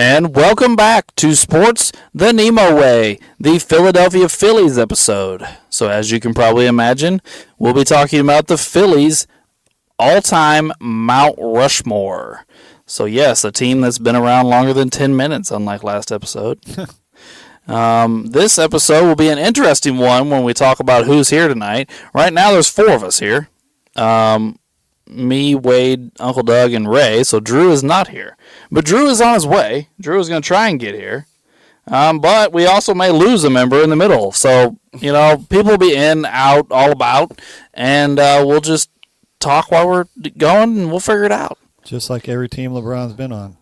And welcome back to Sports the NEMO Way, the Philadelphia Phillies episode. So as you can probably imagine, we'll be talking about the Phillies' all-time Mount Rushmore. So yes, a team that's been around longer than 10 minutes, unlike last episode. This episode will be an interesting one when we talk about who's here tonight. Right now there's 4 of us here. Me, Wade, Uncle Doug, and Ray. So Drew is not here. But Drew is on his way. Drew is going to try and get here. But we also may lose a member in the middle. So, people will be in, out, all about. And we'll just talk while we're going, and we'll figure it out. Just like every team LeBron's been on.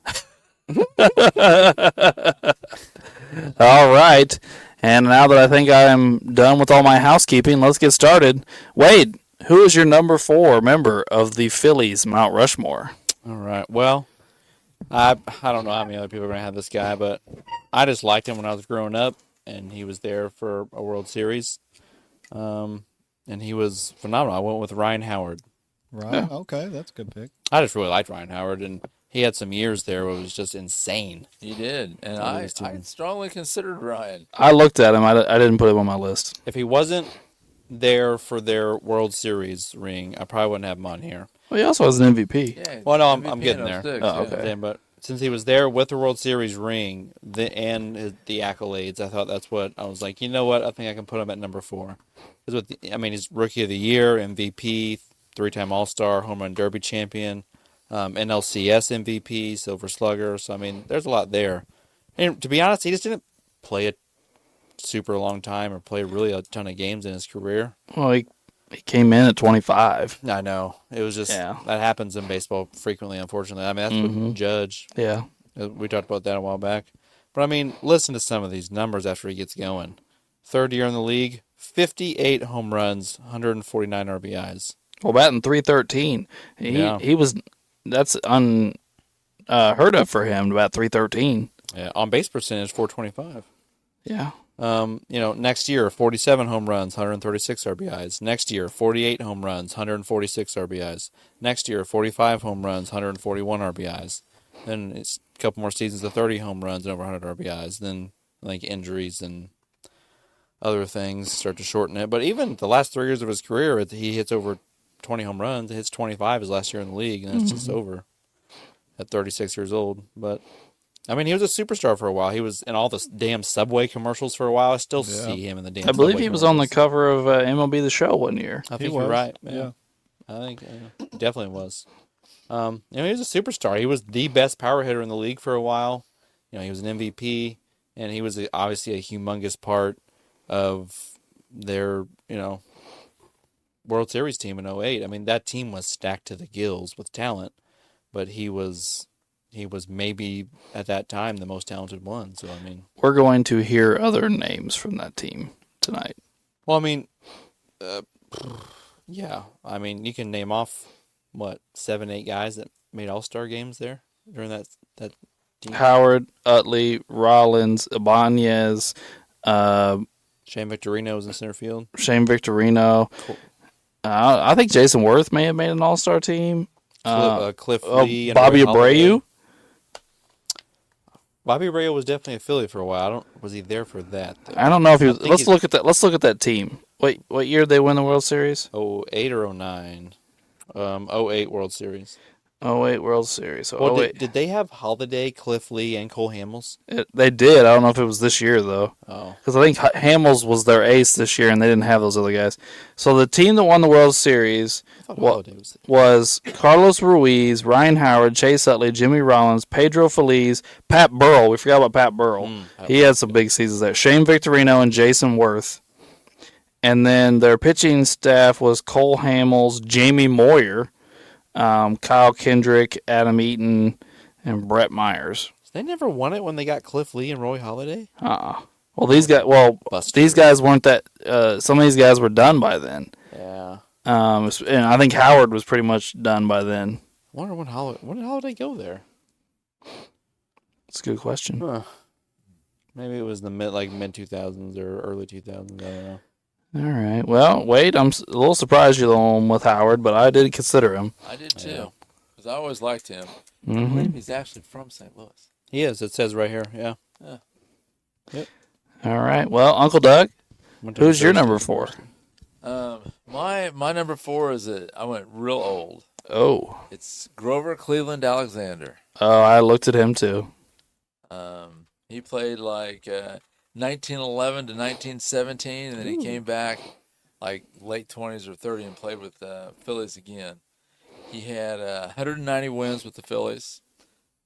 All right. And now that I think I am done with all my housekeeping, let's get started. Wade, who is your number 4 member of the Phillies Mount Rushmore? All right. Well, I don't know how many other people are going to have this guy, but I just liked him when I was growing up, and he was there for a World Series. And he was phenomenal. I went with Ryan Howard. Right. Okay, that's a good pick. I just really liked Ryan Howard, and he had some years there where it was just insane. He did, and I strongly considered Ryan. I looked at him. I didn't put him on my list. If he wasn't there for their World Series ring, I probably wouldn't have him on here. Well, he also has an MVP. Yeah, Well, no, MVP I'm getting there. 06, Oh, okay. But since he was there with the World Series ring and the accolades, I thought that's what I was like. You know what? I think I can put him at number 4. He's Rookie of the Year, MVP, 3-time All-Star, Home Run Derby champion, NLCS MVP, Silver Slugger. So there's a lot there. And to be honest, he just didn't play a super long time or play really a ton of games in his career. Well, he came in at 25. I know. It was just that happens in baseball frequently, unfortunately. That's what Judge. Yeah. We talked about that a while back. But, listen to some of these numbers after he gets going. Third year in the league, 58 home runs, 149 RBIs. Well, batting .313. He was. That's unheard of for him to bat .313. Yeah, on base percentage, 425. Yeah. Next year, 47 home runs, 136 RBIs. Next year, 48 home runs, 146 RBIs. Next year, 45 home runs, 141 RBIs. Then it's a couple more seasons of 30 home runs and over 100 RBIs. Then, injuries and other things start to shorten it. But even the last 3 years of his career, he hits over 20 home runs. It hits 25 his last year in the league, and it's just over at 36 years old. But he was a superstar for a while. He was in all the damn Subway commercials for a while. I still see him in the damn I believe Subway he was on the commercials. cover of MLB The Show one year. I think you're right. Yeah. I think definitely was. He was a superstar. He was the best power hitter in the league for a while. He was an MVP, and he was obviously a humongous part of their, World Series team in 08. That team was stacked to the gills with talent, but he was maybe at that time the most talented one. So we're going to hear other names from that team tonight. Well, yeah. You can name off 7, 8 guys that made All-Star games there during that team. Howard, Utley, Rollins, Ibanez, Shane Victorino was in center field. Shane Victorino. Cool. I think Jason Worth may have made an All-Star team. Cliff Lee, and Bobby Roy Halladay. Abreu. Bobby Abreu was definitely a Philly for a while. Was he there for that? Though? I don't know if he was. Let's look at that. Let's look at that team. Wait, what year did they win the World Series? 08 or 09? 08 World Series. 08 World Series. So Well, did they have Halladay, Cliff Lee, and Cole Hamels? They did. I don't know if it was this year, though. Oh. Because I think Hamels was their ace this year, and they didn't have those other guys. So the team that won the World Series was Carlos Ruiz, Ryan Howard, Chase Utley, Jimmy Rollins, Pedro Feliz, Pat Burrell. We forgot about Pat Burrell. He had some big seasons there. Shane Victorino and Jason Worth. And then their pitching staff was Cole Hamels, Jamie Moyer, Kyle Kendrick, Adam Eaton, and Brett Myers. They never won it when they got Cliff Lee and Roy Halladay? Well, these guys weren't that. Some of these guys were done by then. Yeah. And I think Howard was pretty much done by then. I wonder when did Halladay go there? That's a good question. Huh. Maybe it was the mid 2000s or early 2000s. I don't know. All right. Well, Wade, I'm a little surprised you're the one with Howard, but I did consider him. I did too, because I always liked him. Mm-hmm. I believe he's actually from St. Louis. He is. It says right here. Yeah. All right. Well, Uncle Doug, who's your number 4? My number 4 is I went real old. Oh. It's Grover Cleveland Alexander. Oh, I looked at him too. He played like 1911 to 1917, and then he came back like late 20s or 30 and played with the Phillies again. He had 190 wins with the Phillies,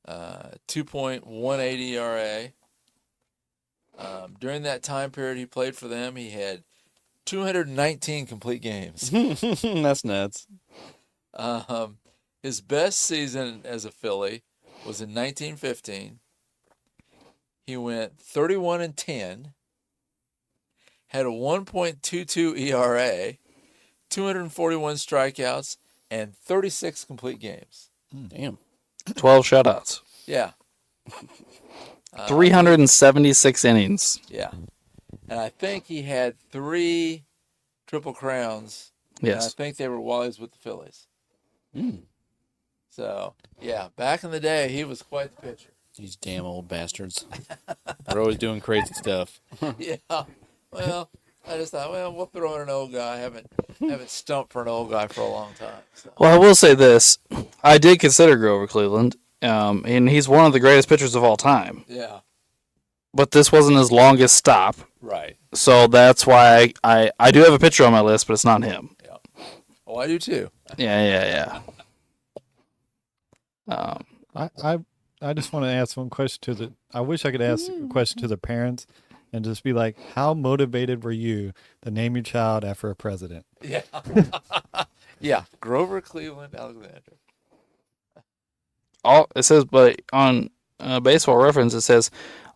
2.18 ERA. During that time period he played for them, he had 219 complete games. That's nuts. His best season as a Philly was in 1915. He went 31-10, had a 1.22 ERA, 241 strikeouts, and 36 complete games. Damn. 12 shutouts. Yeah. 376 innings. Yeah. And I think he had 3 Triple Crowns. And I Yes. think they were while he was with the Phillies. So, yeah, back in the day, he was quite the pitcher. These damn old bastards. They're always doing crazy stuff. Yeah. Well, I just thought, we'll throw in an old guy. I haven't stumped for an old guy for a long time. So. Well, I will say this. I did consider Grover Cleveland, and he's one of the greatest pitchers of all time. Yeah. But this wasn't his longest stop, Right. so that's why I do have a pitcher on my list, but it's not him. Yeah. Oh, I do too. Yeah. I just want to ask one question I wish I could ask a question to the parents and just be like, how motivated were you to name your child after a president? Yeah. Yeah. Grover Cleveland Alexander. It says, but on Baseball Reference, it says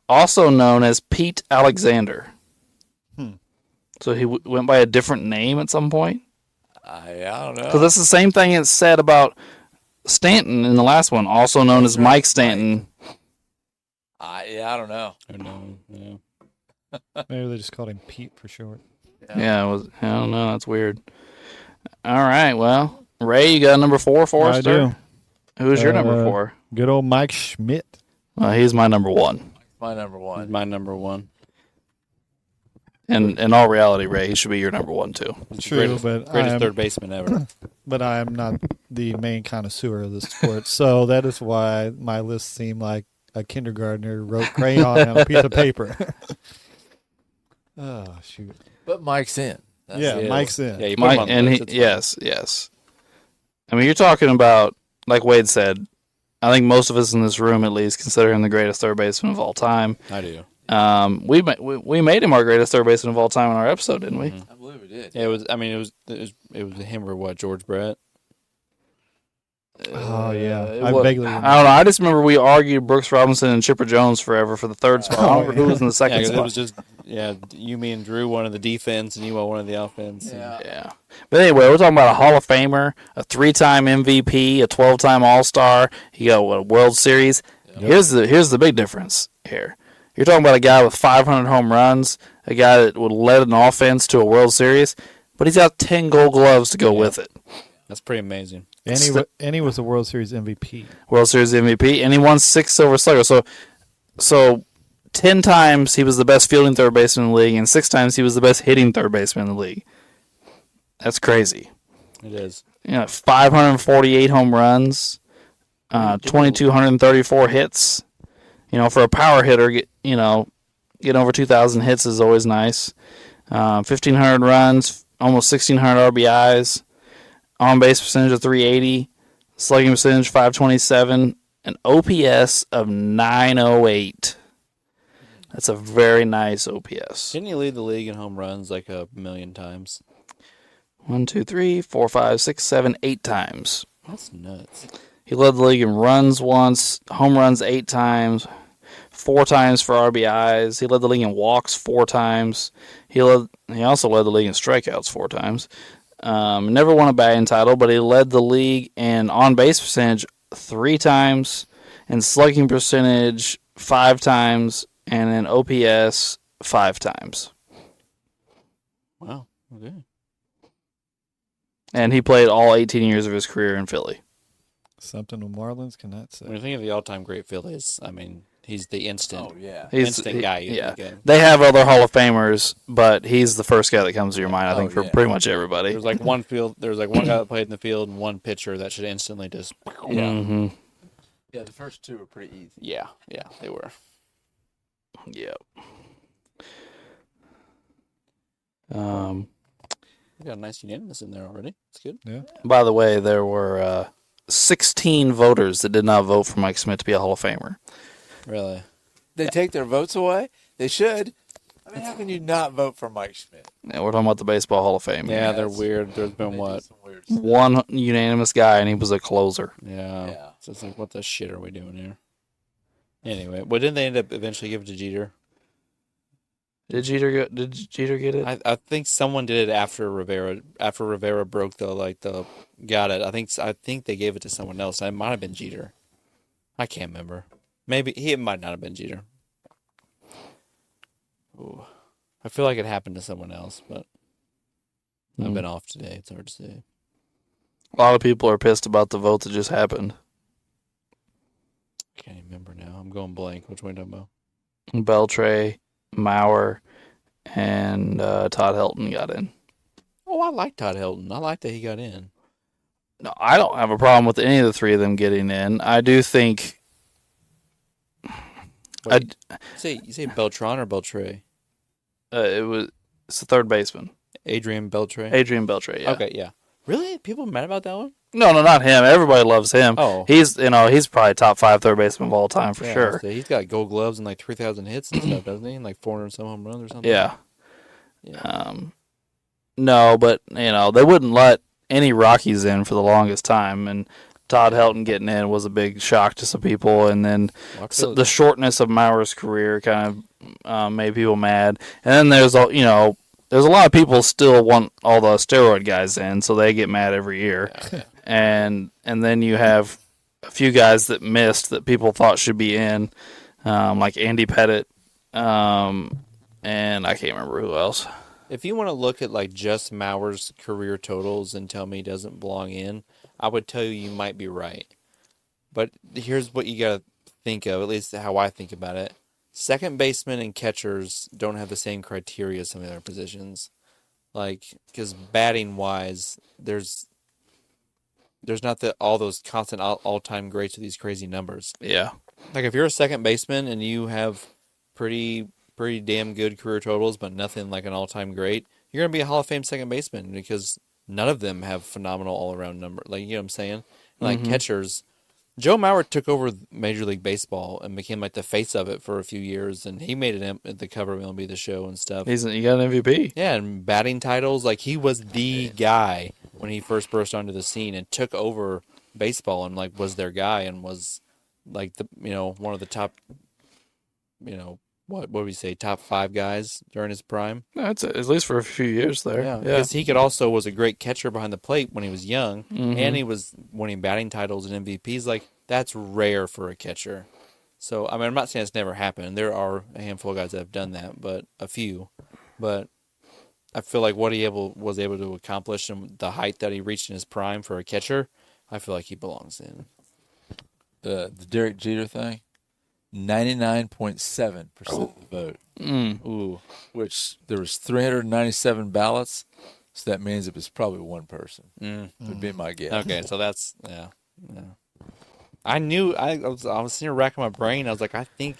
also known as Pete Alexander. So he went by a different name at some point. I don't know. Because that's the same thing it said about Stanton in the last one, also known as Mike Stanton. I don't know. Who knows? Yeah. Maybe they just called him Pete for short. Yeah, I don't know. That's weird. All right, well, Ray, you got number 4 for us? I sir? do. Who's your number 4? Good old Mike Schmidt. He's my number 1. My number 1. My number 1. And in all reality, Ray, he should be your number 1 too. True, but Greatest third baseman ever. But I am not the main connoisseur of the sport, so that is why my list seemed like a kindergartner wrote crayon on a piece of paper. Oh shoot! But Mike's in. That's Mike's in. Yeah, you put him on the and list, it's fine. yes. I mean, you're talking about, like Wade said, I think most of us in this room, at least, consider him the greatest third baseman of all time. I do. We made him our greatest third baseman of all time in our episode, didn't we? I believe we did. Yeah, it was. I mean, it was him or what? George Brett. Oh yeah, It I was- vaguely I remember. don't know. I just remember we argued Brooks Robinson and Chipper Jones forever for the third spot. I don't remember who was in the Yeah, second 'cause spot. it was just you, me, and Drew wanted the defense, and you wanted the offense. Yeah. Yeah. But anyway, we're talking about a Hall of Famer, a 3-time MVP, a 12-time All-Star. He got a World Series. Here's the big difference here. You're talking about a guy with 500 home runs, a guy that would lead an offense to a World Series, but he's got 10 Gold Gloves to go with it. That's pretty amazing. And he was a World Series MVP. World Series MVP, and he won 6 Silver Sluggers. So 10 times he was the best fielding third baseman in the league, and 6 times he was the best hitting third baseman in the league. That's crazy. It is. 548 home runs, 2,234 hits. For a power hitter, getting over 2,000 hits is always nice. 1,500 runs, almost 1,600 RBIs, on base percentage of 380, slugging percentage 527, an OPS of 908. That's a very nice OPS. Didn't he lead the league in home runs like a million times? 1, 2, 3, 4, 5, 6, 7, 8 times. That's nuts. He led the league in runs once, home runs 8 times, 4 times for RBIs. He led the league in walks 4 times. He also led the league in strikeouts 4 times. Never won a batting title, but he led the league in on-base percentage 3 times, and slugging percentage 5 times, and in OPS 5 times. Wow. Okay. And he played all 18 years of his career in Philly. Something the Marlins cannot say. When you think of the all-time great Phillies, I mean, he's the instant. Oh yeah. Instant guy. Yeah. They have other Hall of Famers, but he's the first guy that comes to your mind, I think, for pretty much everybody. There's like one guy that played in the field and one pitcher that should instantly just. Yeah. Mm-hmm. Yeah, the first two were pretty easy. Yeah, they were. Yep. We got a nice unanimous in there already. It's good. Yeah. By the way, there were 16 voters that did not vote for Mike Smith to be a Hall of Famer. Really? They take their votes away? They should. I mean, how can you not vote for Mike Schmidt? Yeah, we're talking about the Baseball Hall of Fame. Yeah, they're that's- weird. There's been They do what? some weird stuff. One unanimous guy, and he was a closer. Yeah. Yeah. So it's like, what the shit are we doing here? Anyway, well, didn't they end up eventually give it to Jeter? Did Jeter get it? I think someone did it after Rivera. After Rivera broke the got it. I think they gave it to someone else. It might have been Jeter. I can't remember. Maybe it might not have been Jeter. Ooh. I feel like it happened to someone else, but I've been off today. It's hard to say. A lot of people are pissed about the vote that just happened. I can't even remember now. I'm going blank. Which one are you talking about? Beltray, Maurer, and Todd Helton got in. Oh, I like Todd Helton. I like that he got in. No, I don't have a problem with any of the three of them getting in. I do think. You say Beltran or Beltray? It's the third baseman, Adrian Beltray. Adrian Beltray. Yeah. Okay, yeah. Really? People mad about that one? No, not him. Everybody loves him. Oh. He's probably top 5 third baseman of all time for sure. So he's got gold gloves and like 3,000 hits and stuff, doesn't he? And like 400 some home runs or something. Yeah. Yeah. No, but they wouldn't let any Rockies in for the longest time, and Todd Helton getting in was a big shock to some people, and then the shortness of Maurer's career kind of made people mad. And then there's a lot of people still want all the steroid guys in, so they get mad every year. Yeah. And then you have a few guys that missed that people thought should be in, like Andy Pettit, and I can't remember who else. If you want to look at like just Maurer's career totals and tell me he doesn't belong in, I would tell you might be right. But here's what you got to think of, at least how I think about it. Second basemen and catchers don't have the same criteria as some of the other positions. Like, because batting wise, there's not all those constant all-time greats with these crazy numbers. Yeah. Like if you're a second baseman and you have pretty damn good career totals, but nothing like an all-time great, you're gonna be a Hall of Fame second baseman because none of them have phenomenal all-around number. Like, you know what I'm saying? Like catchers, Joe Mauer took over Major League Baseball and became like the face of it for a few years, and he made it at the cover of MLB The Show and stuff. He got an MVP. Yeah, and batting titles, like he was the guy when he first burst onto the scene and took over baseball and like was their guy and was like the one of the top what would we say, top 5 guys during his prime. That's at least for a few years there. Yeah, because he was a great catcher behind the plate when he was young, and he was winning batting titles and MVPs. Like that's rare for a catcher. So I mean, I'm not saying it's never happened. There are a handful of guys that have done that, but a few. But I feel like what he was able to accomplish and the height that he reached in his prime for a catcher, I feel like he belongs in. The Derek Jeter thing, 99.7% of the vote. Ooh, Which there was 397 ballots, so that means it was probably one person. Would be my guess. okay. So that's yeah. I knew I was sitting here racking my brain. I was like, I think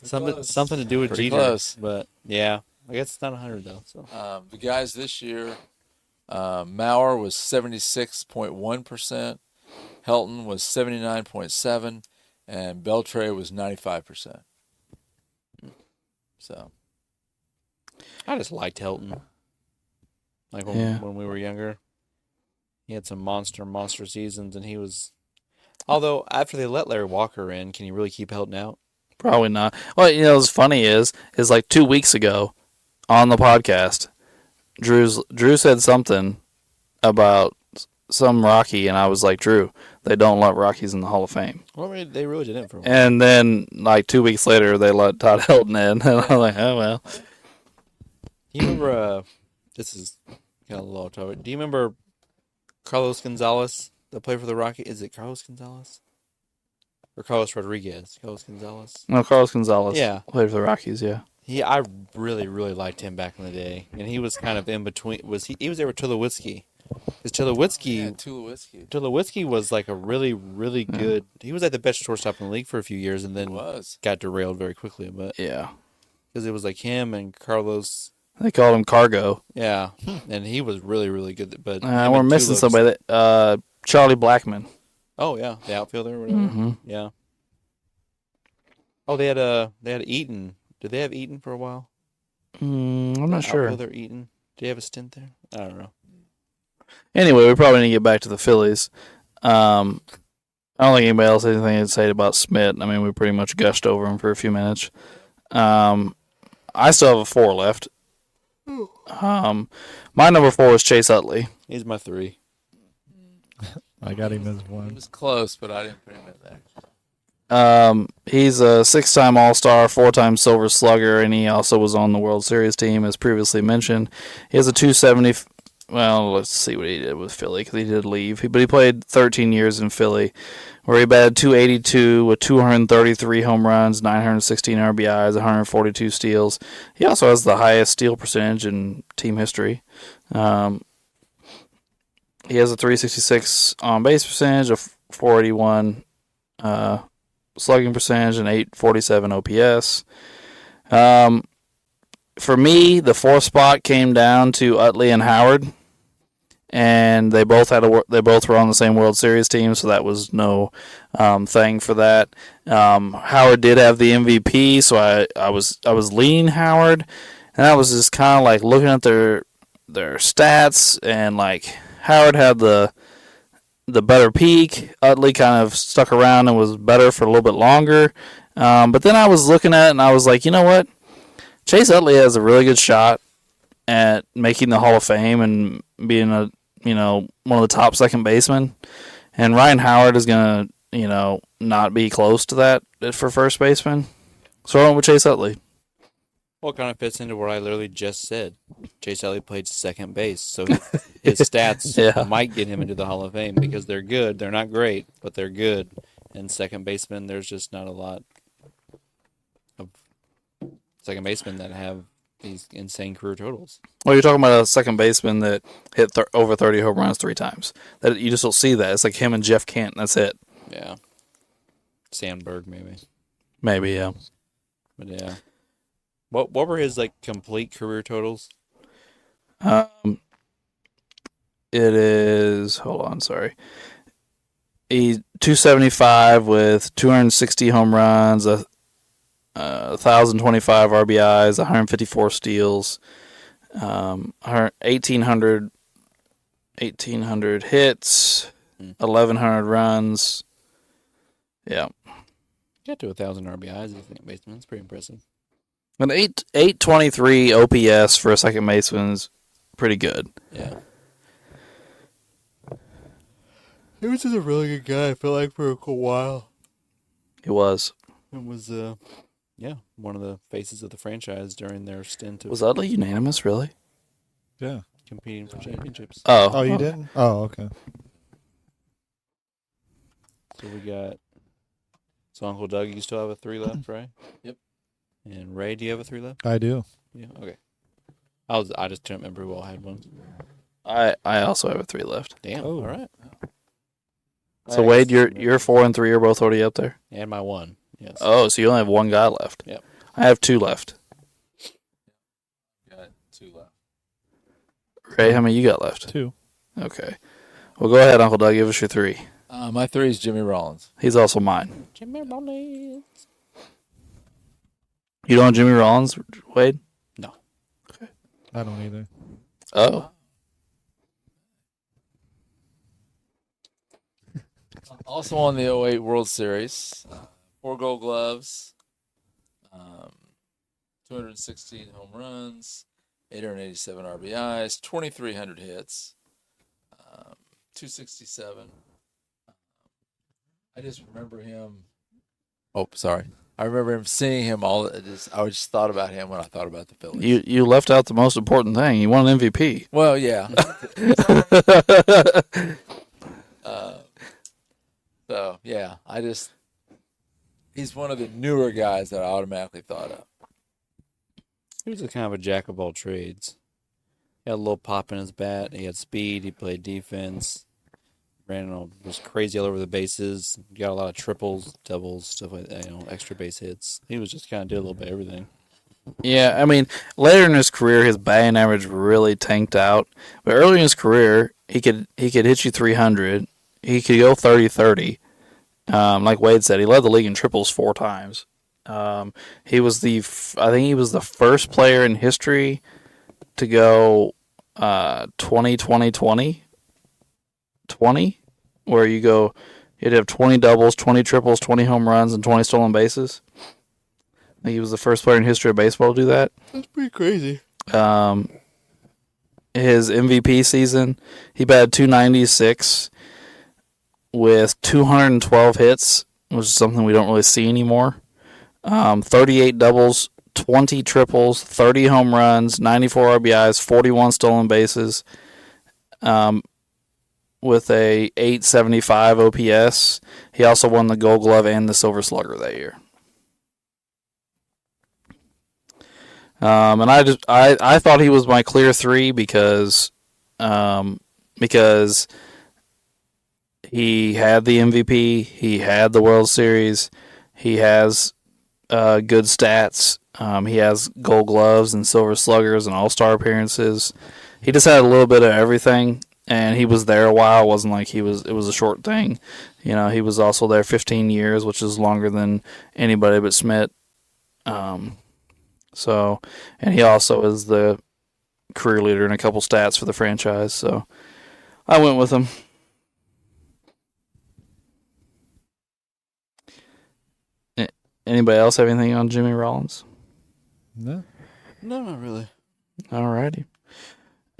something to do with Pretty Jeter, close. but yeah, I guess it's not 100 though. So The guys this year, Maurer was 76.1%, Helton was 79.7%, and Beltray was 95%. So I just liked Helton. Like when we were younger, he had some monster seasons, and he was. Although after they let Larry Walker in, can you really keep Helton out? Probably not. Well, what's funny is like 2 weeks ago on the podcast, Drew said something about some Rocky, and I was like, Drew, they don't let Rockies in the Hall of Fame. Well, they really didn't for a while. And then, like 2 weeks later, they let Todd Helton in, and I'm like, oh well. You remember? This is kind of a little off topic. Do you remember Carlos Gonzalez that played for the Rockies? Is it Carlos Gonzalez? Or Carlos Rodriguez. Carlos Gonzalez. No, Carlos Gonzalez. Yeah. Played for the Rockies, yeah. I really, really liked him back in the day. And he was kind of in between. He was there with Tulowitzki. Because Tulowitzki was like a really, really good. He was like the best shortstop in the league for a few years, and then got derailed very quickly. But Yeah. because it was like him and Carlos. They called him Cargo. Yeah, and he was really, really good. But We're missing somebody. Charlie Blackmon. Oh yeah, the outfielder or whatever. Mm-hmm. Yeah. Oh, they had Eaton. Did they have Eaton for a while? I'm not sure. Outfielder Eaton. Did he have a stint there? I don't know. Anyway, we probably need to get back to the Phillies. I don't think anybody else has anything to say about Smith. I mean, we pretty much gushed over him for a few minutes. I still have a 4 left. My number 4 is Chase Utley. He's my 3. I got him as It 1. was close, but I didn't put him in there. He's a 6-time All-Star, 4-time Silver Slugger, and he also was on the World Series team, as previously mentioned. He has a 270. Well, let's see what he did with Philly, because he did leave. But he played 13 years in Philly, where he batted .282 with 233 home runs, 916 RBIs, 142 steals. He also has the highest steal percentage in team history. He has a 366 on-base percentage, a 481 slugging percentage, and 847 OPS. For me, the 4th spot came down to Utley and Howard, and they both were on the same World Series team, so that was no thing for that. Howard did have the MVP, so I was leaning Howard, and I was just kind of like looking at their stats, and like Howard had the better peak. Utley kind of stuck around and was better for a little bit longer. But then I was looking at it and I was like, you know what? Chase Utley has a really good shot at making the Hall of Fame and being one of the top second basemen. And Ryan Howard is going to, not be close to that for first baseman. So I went with Chase Utley. Well, it kind of fits into what I literally just said. Chase Utley played second base, so his stats might get him into the Hall of Fame because they're good. They're not great, but they're good. And second baseman, there's just not a lot of second basemen that have these insane career totals. Well, you're talking about a second baseman that hit over 30 home runs 3 times. That you just don't see that. It's like him and Jeff Kent. That's it. Yeah. Sandberg, maybe. Maybe, yeah. But yeah. What were his complete career totals? It is. Hold on, sorry. He's 275 with 260 home runs, 1,025 RBIs, 154 steals, 1,800 hits, 1,100 runs. Yeah. Got to 1,000 RBIs as a second baseman. That's pretty impressive. An 823 OPS for a second baseman is pretty good. Yeah. He was just a really good guy, I feel like, for a while. He was. It was, one of the faces of the franchise during their stint of Was Utley unanimous, really? Yeah. competing for championships. Oh, you didn't? Oh, okay. So we got... So Uncle Doug, you still have a 3 left, right? Yep. And Ray, do you have a 3 left? I do. Yeah, okay. I just don't remember who all had one. I also have a 3 left. Damn, Oh. all right. So Wade, your 4 and 3 are both already up there. And my 1, yes. Oh, so you only have 1 guy left. Yep. I have 2 left. Got 2 left. Ray, how many you got left? 2. Okay. Well, go ahead, Uncle Doug. Give us your 3. My 3 is Jimmy Rollins. He's also mine. Jimmy Rollins. You don't have Jimmy Rollins, Wade? No. I don't either. Oh. Also on the '08 World Series, 4 Gold Gloves, 216 home runs, 887 RBIs, 2,300 hits, 267. I just remember him. Oh, sorry. I remember him seeing him all. I just thought about him when I thought about the Phillies. You left out the most important thing. He won an MVP. Well, yeah. So yeah, I just he's one of the newer guys that I automatically thought of. He was a kind of a jack of all trades. He had a little pop in his bat. He had speed. He played defense. Was crazy all over the bases. Got a lot of triples, doubles, stuff like that. Extra base hits. He was just kind of did a little bit of everything. Yeah, I mean, later in his career, his batting average really tanked out. But early in his career, he could hit you 300. He could go 30-30. Like Wade said, he led the league in triples 4 times. He was I think he was the first player in history to go 20-20-20. 20, where you'd have 20 doubles, 20 triples, 20 home runs, and 20 stolen bases. I think he was the first player in history of baseball to do that. That's pretty crazy. His MVP season, he batted .296 with 212 hits, which is something we don't really see anymore. 38 doubles, 20 triples, 30 home runs, 94 RBIs, 41 stolen bases. With a 875 OPS. He also won the Gold Glove and the Silver Slugger that year. And I thought he was my clear 3 because he had the MVP, he had the World Series, he has good stats, he has Gold Gloves and Silver Sluggers and All-Star appearances. He just had a little bit of everything. And he was there a while. It wasn't like it was a short thing. He was also there 15 years, which is longer than anybody but Smith. And he also is the career leader in a couple stats for the franchise. So I went with him. Anybody else have anything on Jimmy Rollins? No. No, not really. All righty.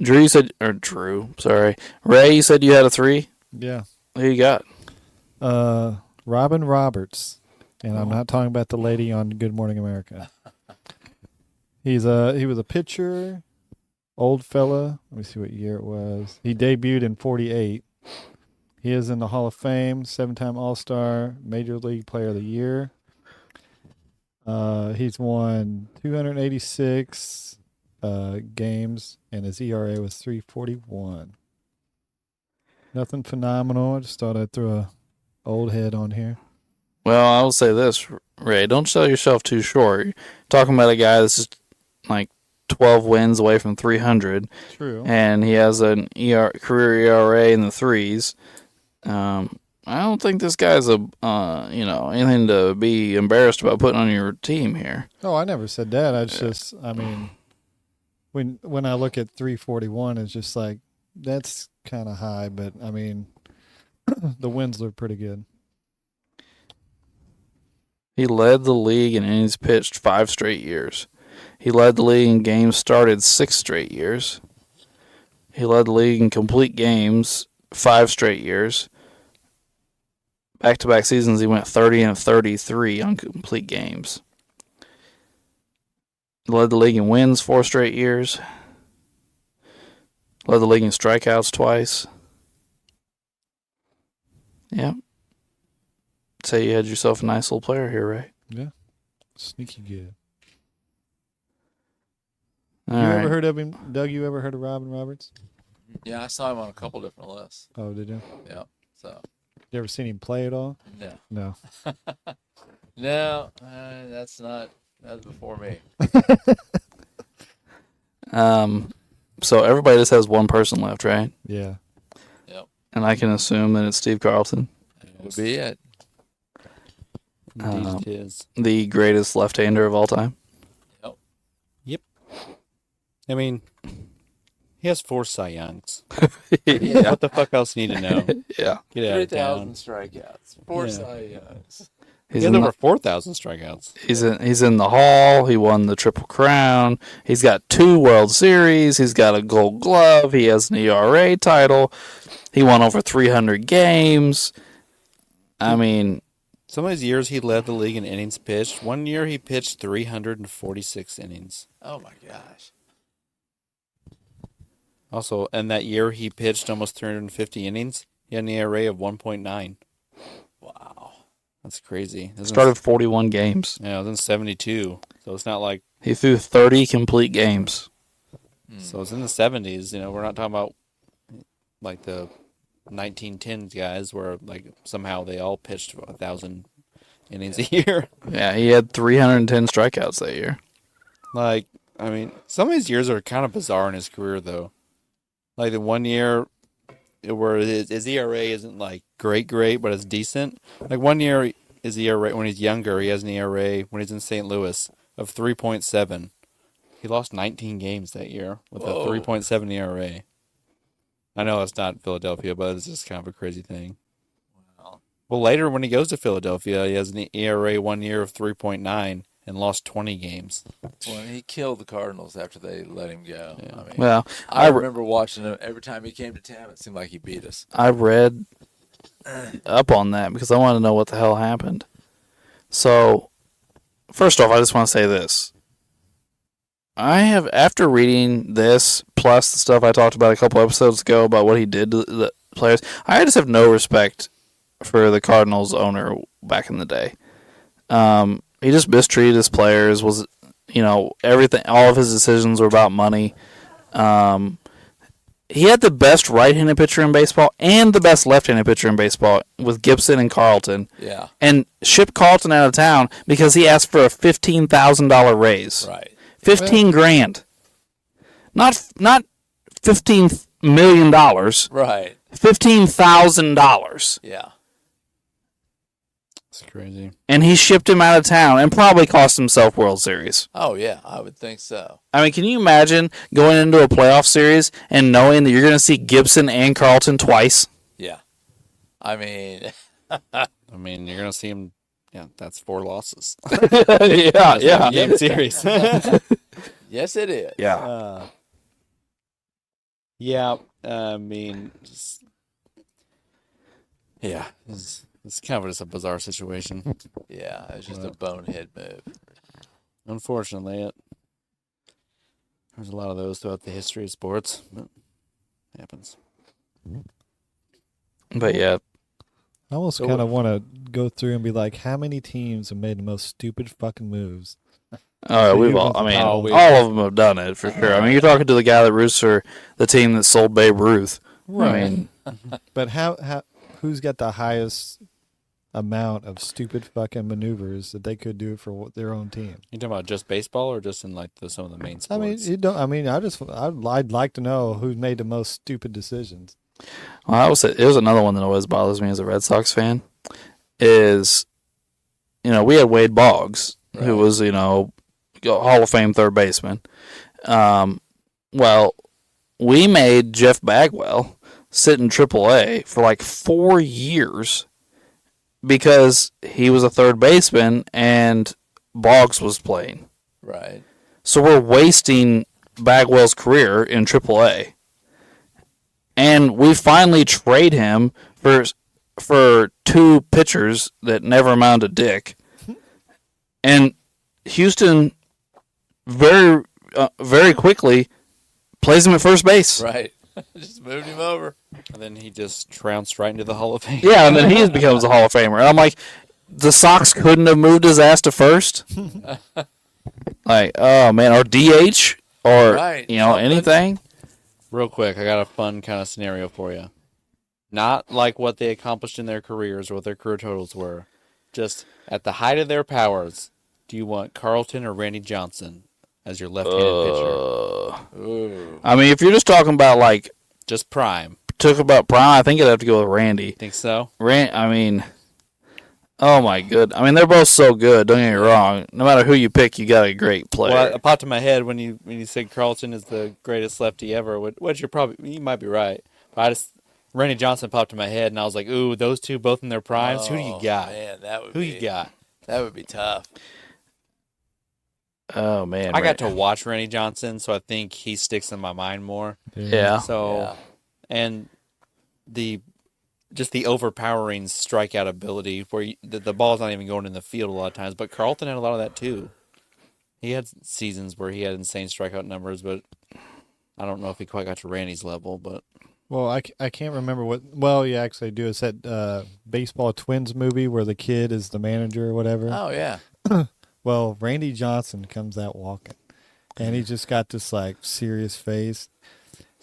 Ray, you said you had a 3? Yeah. Who you got? Robin Roberts. And I'm not talking about the lady on Good Morning America. He was a pitcher, old fella. Let me see what year it was. He debuted in 48. He is in the Hall of Fame, 7-time All-Star, Major League Player of the Year. He's won 286 games, and his ERA was 3.41. Nothing phenomenal. I just thought I'd throw a old head on here. Well, I will say this, Ray. Don't sell yourself too short. You're talking about a guy that's just like 12 wins away from 300. True. And he has an career ERA in the 3s. I don't think this guy's anything to be embarrassed about putting on your team here. Oh, I never said that. When I look at 341, it's just like, that's kind of high, but I mean, the wins look pretty good. He led the league in innings pitched 5 straight years. He led the league in games started 6 straight years. He led the league in complete games 5 straight years. Back-to-back seasons, he went 30-33 on complete games. Led the league in wins 4 straight years. Led the league in strikeouts twice. Yeah. Say you had yourself a nice little player here, Ray. Yeah. Sneaky good. Ever heard of him, Doug? You ever heard of Robin Roberts? Yeah, I saw him on a couple different lists. Oh, did you? Yeah. So. You ever seen him play at all? No. No. No, that's before me. So everybody just has one person left, right? Yeah. Yep. And I can assume that it's Steve Carlton. That would be it. Indeed it is. The greatest left-hander of all time. Yep. I mean, he has 4 Cy Youngs. Yeah. What the fuck else you need to know? Yeah. Get out of 3,000 town. strikeouts. 4 Yeah. Cy Youngs. He has over 4,000 strikeouts. He's in the Hall. He won the Triple Crown. He's got 2 World Series. He's got a Gold Glove. He has an ERA title. He won over 300 games. I mean, Some of his years he led the league in innings pitched. One year he pitched 346 innings. Oh my gosh. Also, and that year he pitched almost 350 innings. He had an ERA of 1.9. Wow. That's crazy. Started 41 games. Yeah, it was in 72. So it's not like He threw 30 complete games. So it's in the 70s. We're not talking about like the 1910s guys where like somehow they all pitched 1,000 innings a year. Yeah, he had 310 strikeouts that year. Like, I mean, some of these years are kind of bizarre in his career, though. Like the one year where his ERA isn't like great, but it's decent. Like one year, his ERA when he's younger, he has an ERA when he's in St. Louis of 3.7. He lost 19 games that year with a 3.7 ERA. I know it's not Philadelphia, but it's just kind of a crazy thing. Well, later when he goes to Philadelphia, he has an ERA one year of 3.9 and lost 20 games. Well, he killed the Cardinals after they let him go. Yeah. I mean, Well, I remember watching him every time he came to town. It seemed like he beat us. I read up on that because I wanted to know what the hell happened. So, first off, I just want to say this. After reading this, plus the stuff I talked about a couple episodes ago about what he did to the players, I just have no respect for the Cardinals owner back in the day. He just mistreated his players, everything, all of his decisions were about money. He had the best right-handed pitcher in baseball and the best left-handed pitcher in baseball with Gibson and Carlton. Yeah. And shipped Carlton out of town because he asked for a $15,000 raise. Right. 15 grand. Not $15 million. Right. $15,000. Yeah. It's crazy. And he shipped him out of town and probably cost himself World Series. Oh, yeah, I would think so. I mean, can you imagine going into a playoff series and knowing that you're going to see Gibson and Carlton twice? Yeah. I mean, you're going to see him. Yeah, that's 4 losses. yeah. Game series. yes, it is. Yeah. It's kind of just a bizarre situation. Yeah, it's just a bonehead move. Unfortunately, there's a lot of those throughout the history of sports. But it happens. But yeah. I almost kind of want to go through and be like, how many teams have made the most stupid fucking moves? All of them have done it for sure. I mean, you're talking to the guy that roots for the team that sold Babe Ruth. Right. I mean, but who's got the highest amount of stupid fucking maneuvers that they could do for their own team? You talking about just baseball or just in like some of the main sports? I'd like to know who's made the most stupid decisions. well, it was another one that always bothers me as a Red Sox fan. Is we had Wade Boggs, who was Hall of Fame third baseman. Well, we made Jeff Bagwell sit in AAA for like 4 years because he was a third baseman and Boggs was playing. Right. So we're wasting Bagwell's career in AAA. And we finally trade him for 2 pitchers that never amounted to dick. And Houston very quickly plays him at first base. Right. Just moved him over. And then he just trounced right into the Hall of Fame. Yeah, and then he becomes a Hall of Famer. And I'm like, the Sox couldn't have moved his ass to first? Like, oh, man, or DH or, anything? Real quick, I got a fun kind of scenario for you. Not like what they accomplished in their careers or what their career totals were. Just at the height of their powers, do you want Carlton or Randy Johnson as your left-handed pitcher? Ooh. I mean, if you're just talking about, like... Just prime. I think I'd have to go with Randy. Think so? Oh my good. I mean, they're both so good. Don't get me wrong. No matter who you pick, you got a great player. Well, it popped in my head when you said Carlton is the greatest lefty ever, which you might be right. But Randy Johnson popped in my head, and I was like, ooh, those two both in their primes. Who do you got? Man, you got? That would be tough. Oh man, I got to watch Randy Johnson, so I think he sticks in my mind more. Yeah. So, and the overpowering strikeout ability where the ball's not even going in the field a lot of times. But Carlton had a lot of that too. He had seasons where he had insane strikeout numbers, but I don't know if he quite got to Randy's level. But Well, I can't remember what. Well, yeah, actually, I do. It's that Baseball Twins movie where the kid is the manager or whatever. Oh yeah. Well, Randy Johnson comes out walking, and he just got this like serious face.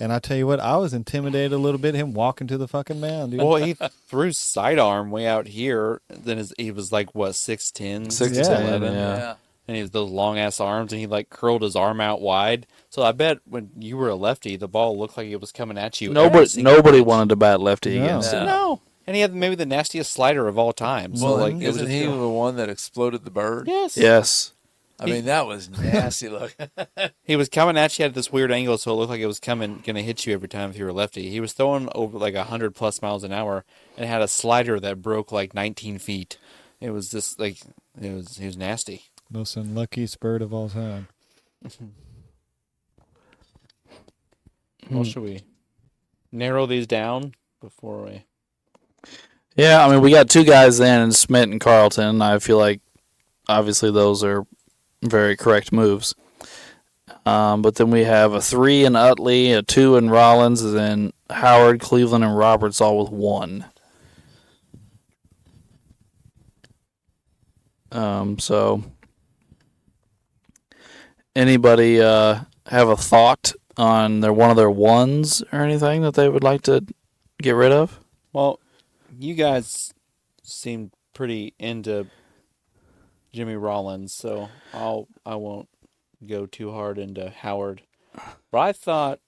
And I tell you what, I was intimidated a little bit him walking to the fucking mound, dude. Well, he threw sidearm way out here. Then he was like what 6'10", 6'10", 6'11", yeah. and he has those long ass arms, and he like curled his arm out wide. So I bet when you were a lefty, the ball looked like it was coming at you. every single Nobody pitch. wanted to bat lefty No. against him. No, and he had maybe the nastiest slider of all time. So Well, like, it was isn't just he the one that exploded the bird? yes, Yes. I mean, that was nasty looking. He was coming at you at this weird angle, so it looked like it was going to hit you every time if you were a lefty. He was throwing over like 100+ miles an hour and had a slider that broke like 19 feet. It was just like he was nasty. Most unlucky bird of all time. Well, should we narrow these down before we? Yeah, I mean, we got two guys then, and Smith and Carlton. I feel like, obviously, those are very correct moves. But then we have a 3 in Utley, a 2 in Rollins, and then Howard, Cleveland, and Roberts all with 1. So, anybody have a thought on one of their 1s or anything that they would like to get rid of? Well, you guys seem pretty into Jimmy Rollins, so I won't go too hard into Howard. But I thought,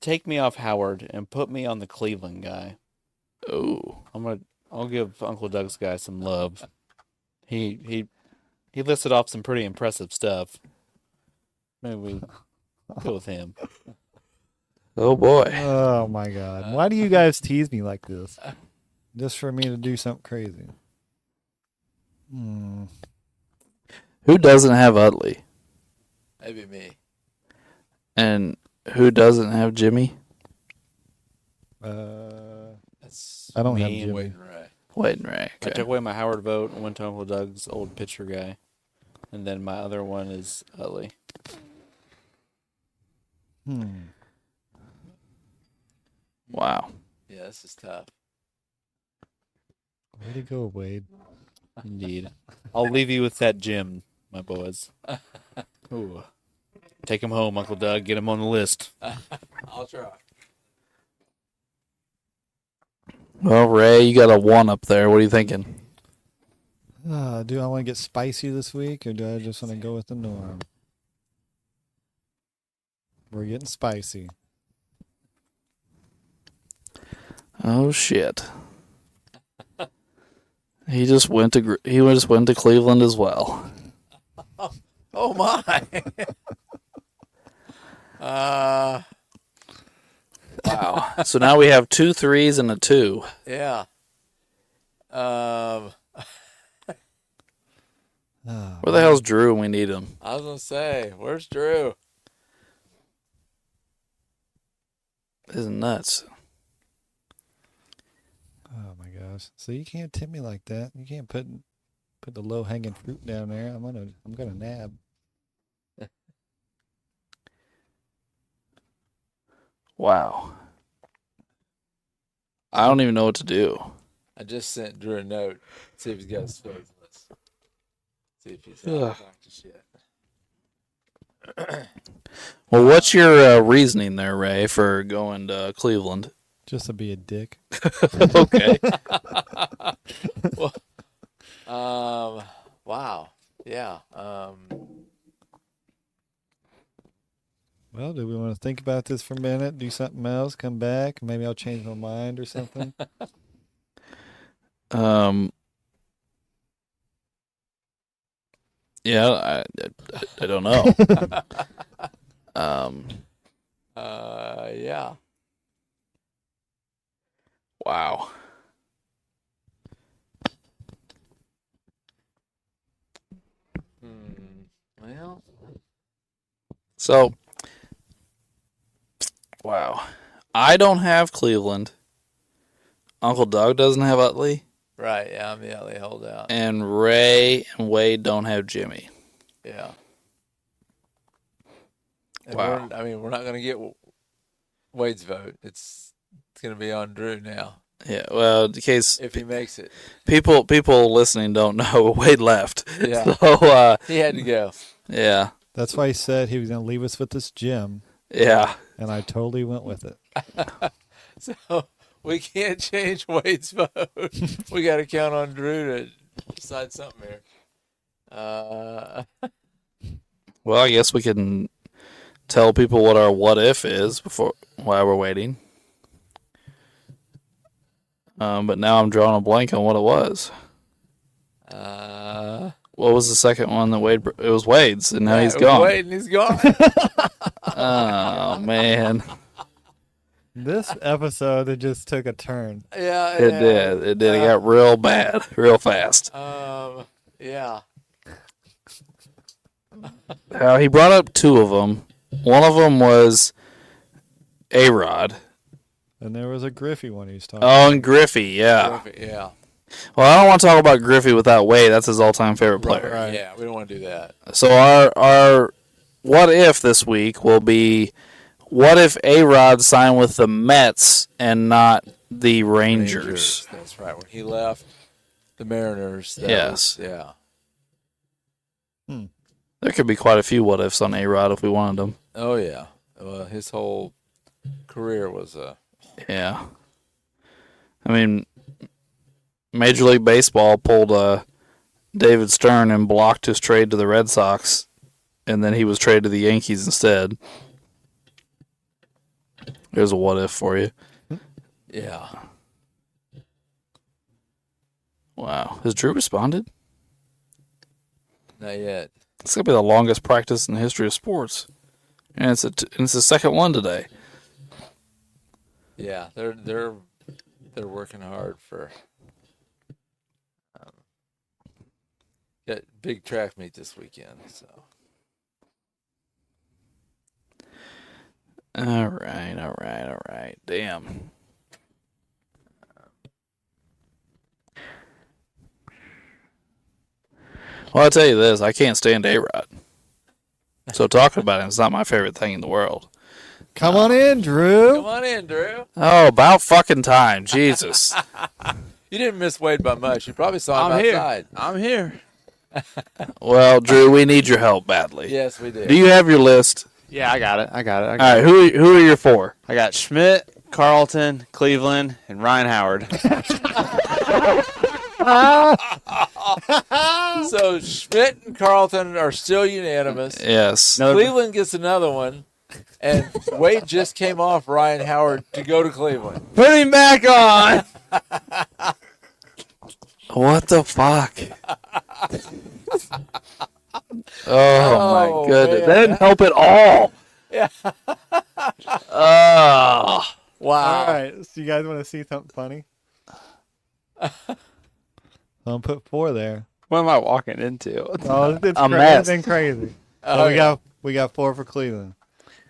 take me off Howard and put me on the Cleveland guy. Oh, I'll give Uncle Doug's guy some love. He listed off some pretty impressive stuff. Maybe we go with him. oh boy. Oh my God! Why do you guys tease me like this? Just for me to do something crazy? Who doesn't have Utley? Maybe me. And who doesn't have Jimmy? That's I don't Me have and Jimmy. Wade and Ray. Wait, right. I took away my Howard vote and went to Uncle Doug's old pitcher guy. And then my other one is Utley. Wow. Yeah, this is tough. Way to go, Wade. Indeed. I'll leave you with that Jim, my boys. Ooh. Take him home, Uncle Doug. Get him on the list. I'll try. Well, Ray, you got a 1 up there. What are you thinking? Do I want to get spicy this week, or do I just want to go with the norm? We're getting spicy. Oh shit. He just went to Cleveland as well. Oh my. Wow. So now we have 2 3s and a 2. Yeah. Where the hell's Drew when we need him? I was gonna say, where's Drew? This is nuts. Oh my gosh! So you can't tip me like that. You can't put the low hanging fruit down there. I'm gonna nab. Wow. I don't even know what to do. I just sent Drew a note. See if he's got his Phillies list. See if he's Ugh. out of practice yet. Well, what's your reasoning there, Ray, for going to Cleveland? Just to be a dick. Okay. Wow. Yeah. Well, do we want to think about this for a minute? Do something else? Come back? Maybe I'll change my mind or something. Yeah, I don't know. Yeah. Wow. Well, So, wow. I don't have Cleveland. Uncle Doug doesn't have Utley. right. Yeah, I'm the LA holdout. And Ray and Wade don't have Jimmy. Yeah. And Wow. we're not going to get Wade's vote. It's going to be on Drew now Yeah, well, in case if he makes it. people listening don't know, Wade left. Yeah. So, He had to go. yeah. That's why he said he was going to leave us with this gym, Yeah. and I totally went with it. So we can't change Wade's vote. We got to count on Drew to decide something here. Well, I guess we can tell people what our what if is while we're waiting. But now I'm drawing a blank on what it was. What was the second one that Wade? It was Wade's, and now he's gone. Wade and he's gone. Oh man, This episode, it just took a turn. Yeah, it did. It did. It got real bad, real fast. Yeah. He brought up two of them. One of them was A-Rod. And there was a Griffey one he was talking Oh, and Griffey, yeah. Yeah. Well, I don't want to talk about Griffey without Wade. That's his all-time favorite player. Right. Yeah, we don't want to do that. So our what if this week will be, what if A-Rod signed with the Mets and not the Rangers? That's right. When he left the Mariners. Yes. Yeah. There could be quite a few what ifs on A-Rod if we wanted them. Oh, yeah. Well, his whole career was Yeah. I mean, Major League Baseball pulled David Stern and blocked his trade to the Red Sox, and then he was traded to the Yankees instead. There's a what if for you. yeah. Wow. Has Drew responded? Not yet. It's going to be the longest practice in the history of sports. And it's the second one today. Yeah, they're working hard for got big track meet this weekend. So All right. Damn. Well, I'll tell you this. I can't stand A-Rod. So talking about him is not my favorite thing in the world. Come on in, Drew. come on in, Drew. Oh, about fucking time. Jesus. You didn't miss Wade by much. You probably saw him I'm here. outside. I'm here. Well, Drew, we need your help badly. Yes, we did. Do you have your list? Yeah, I got it. All right, who are your four? I got Schmidt, Carlton, Cleveland, and Ryan Howard. So Schmidt and Carlton are still unanimous. Yes. Cleveland gets another one, and Wade just came off Ryan Howard to go to Cleveland. Put him back on. What the fuck? Oh my goodness. man. That didn't help at all. Yeah. Oh. Wow. All right. So you guys want to see something funny? I'll put 4 there. What am I walking into? Oh, it's A mess. been crazy. Oh, So yeah. we got 4 for Cleveland,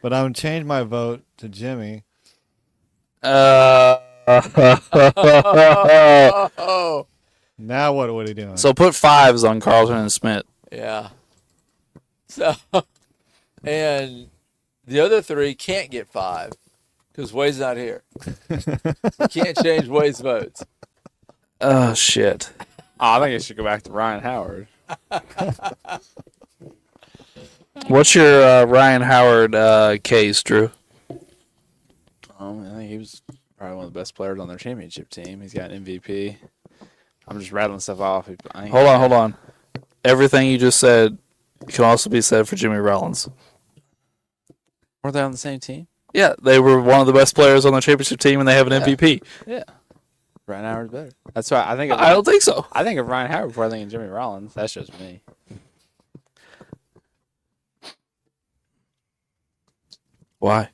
but I'm gonna change my vote to Jimmy. Oh. Now what are he doing? So put 5s on Carlton and Smith. Yeah. So, and the other 3 can't get 5 because Wade's not here. You can't change Wade's votes. Oh shit. I think it should go back to Ryan Howard. What's your Ryan Howard case, Drew? I think he was probably one of the best players on their championship team. He's got an MVP. I'm just rattling stuff off. Hold on. Everything you just said can also be said for Jimmy Rollins. Were they on the same team? Yeah, they were one of the best players on the championship team, and they have an MVP. Yeah. Ryan Howard's better. That's why I think. I don't think so. I think of Ryan Howard before I think of Jimmy Rollins. That's just me. Why?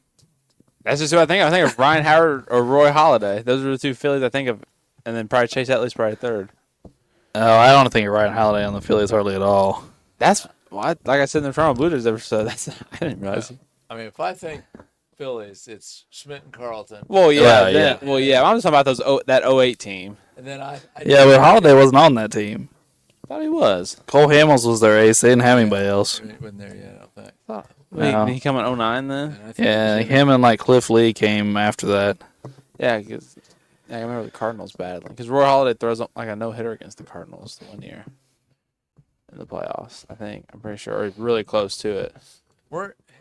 That's just who I think of. I think of Ryan Howard or Roy Halladay. Those are the 2 Phillies I think of, and then probably Chase Utley's probably third. Oh, I don't think of Ryan Halladay on the Phillies hardly at all. That's like I said in the Toronto Blue Jays episode. That's I didn't realize. I mean, if I think Phillies, it's Schmidt and Carlton. Well, yeah, Yeah, Well, yeah. I'm just talking about that 08 team. And then I Yeah, but Halladay wasn't on that team. I thought he was. Cole Hamels was their ace. They didn't have anybody else. He wasn't there yet, I don't think. No. He come in 09 then? And I think Yeah, Jimmy- him and like Cliff Lee came after that. Yeah, because I remember the Cardinals badly. Because Roy Halladay throws like a no-hitter against the Cardinals the one year in the playoffs, I think. I'm pretty sure. Or really close to it.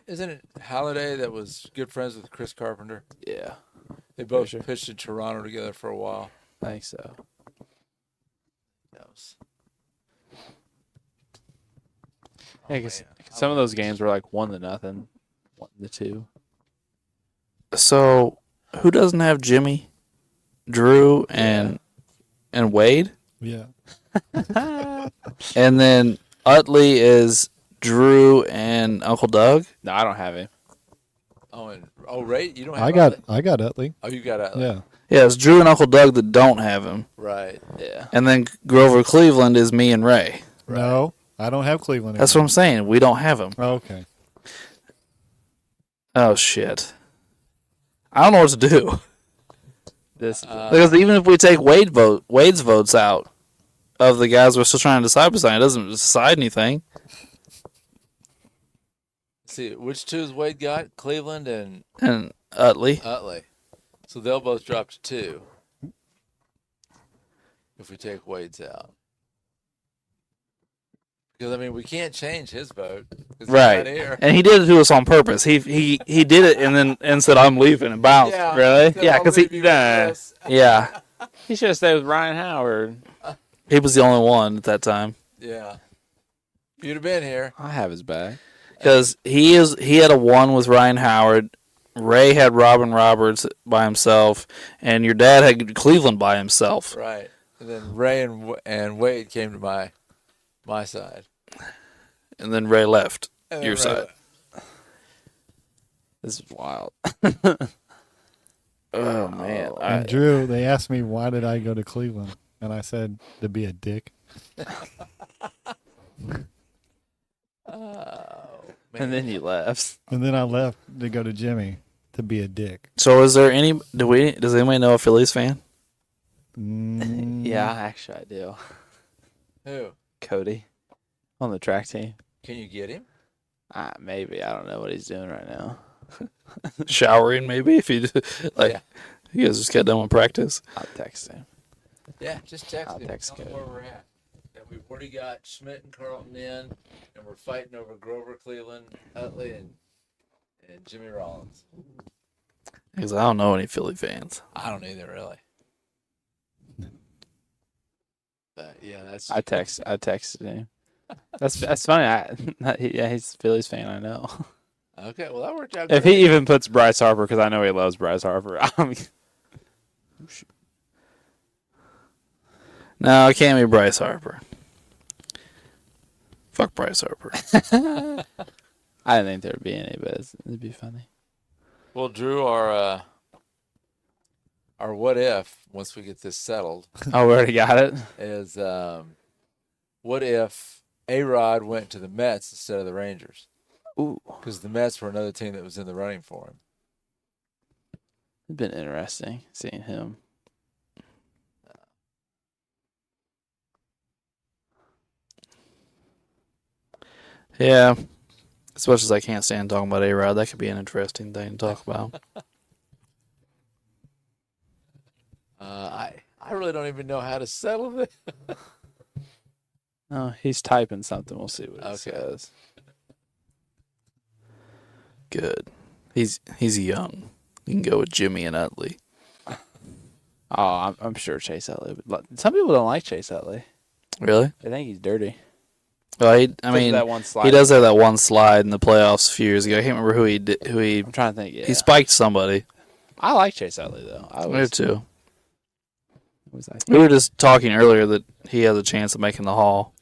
Isn't it Halliday that was good friends with Chris Carpenter? Yeah, They both sure. pitched in Toronto together for a while. I think so. That was, Yeah, because man. some of those games were like 1-0, 1-2. So, who doesn't have Jimmy, Drew, and Wade? Yeah. And then Utley is Drew and Uncle Doug. No, I don't have him. Ray, you don't have I got Utley. Oh, you got Utley. Yeah. Yeah, it's Drew and Uncle Doug that don't have him. Right. Yeah. And then Grover Cleveland is me and Ray. No, I don't have Cleveland. That's what I'm saying. We don't have him. Oh, okay. Oh, shit. I don't know what to do. This Because even if we take Wade's votes out of the guys we're still trying to decide beside, it doesn't decide anything. See, which two has Wade got? Cleveland and And Utley. Utley. So they'll both drop to 2 if we take Wade's out. Because, I mean, we can't change his vote. 'Cause he's Right. not here. And he did it to us on purpose. He did it and said, I'm leaving and bounced. Really? So Yeah, I'll because leave you with this. Yeah. he should have stayed with Ryan Howard. He was the only one at that time. Yeah. If you'd have been here. I have his bag. Because he had a 1 with Ryan Howard. Ray had Robin Roberts by himself. And your dad had Cleveland by himself. Right. And then Ray and Wade came to my side. And then Ray left And your then side. This is wild. Oh, man. And Drew, they asked me why did I go to Cleveland, and I said to be a dick. And then you left. And then I left to go to Jimmy to be a dick. So is there any... Does anybody know a Phillies fan? Yeah, actually I do. Who? Cody on the track team. Can you get him? Maybe. I don't know what he's doing right now. Showering, maybe? If you like, Yeah. you guys just got done with practice. I'll text him. Yeah, just text I'll him. text Tell him Cody. where we're at. That we've already got Schmidt and Carlton in, and we're fighting over Grover Cleveland, Utley, and Jimmy Rollins. Because I don't know any Philly fans. I don't either, really. But yeah, that's. I texted him. That's funny. He's a Phillies fan. I know. Okay, well that worked out. If great. he even puts Bryce Harper, because I know he loves Bryce Harper. No, it can't be Bryce Harper. Fuck Bryce Harper. I didn't think there'd be any, but it'd be funny. Well, Drew, our what if once we get this settled Oh, we already got it. is what if A-Rod went to the Mets instead of the Rangers? Ooh, Because the Mets were another team that was in the running for him. it's been interesting seeing him. Yeah. As much as I can't stand talking about A-Rod, that could be an interesting thing to talk about. I really don't even know how to settle this. Oh, he's typing something. We'll see what it Okay. says. Good. He's young. You can go with Jimmy and Utley. Oh, I'm sure Chase Utley. Some people don't like Chase Utley. Really? They think he's dirty. Well, I Because of mean, that one slide. he does have that one slide in the playoffs a few years ago. I can't remember who he I'm trying to think. Yeah, he spiked somebody. I like Chase Utley though. I Me too. was like, We were just talking earlier that he has a chance of making the Hall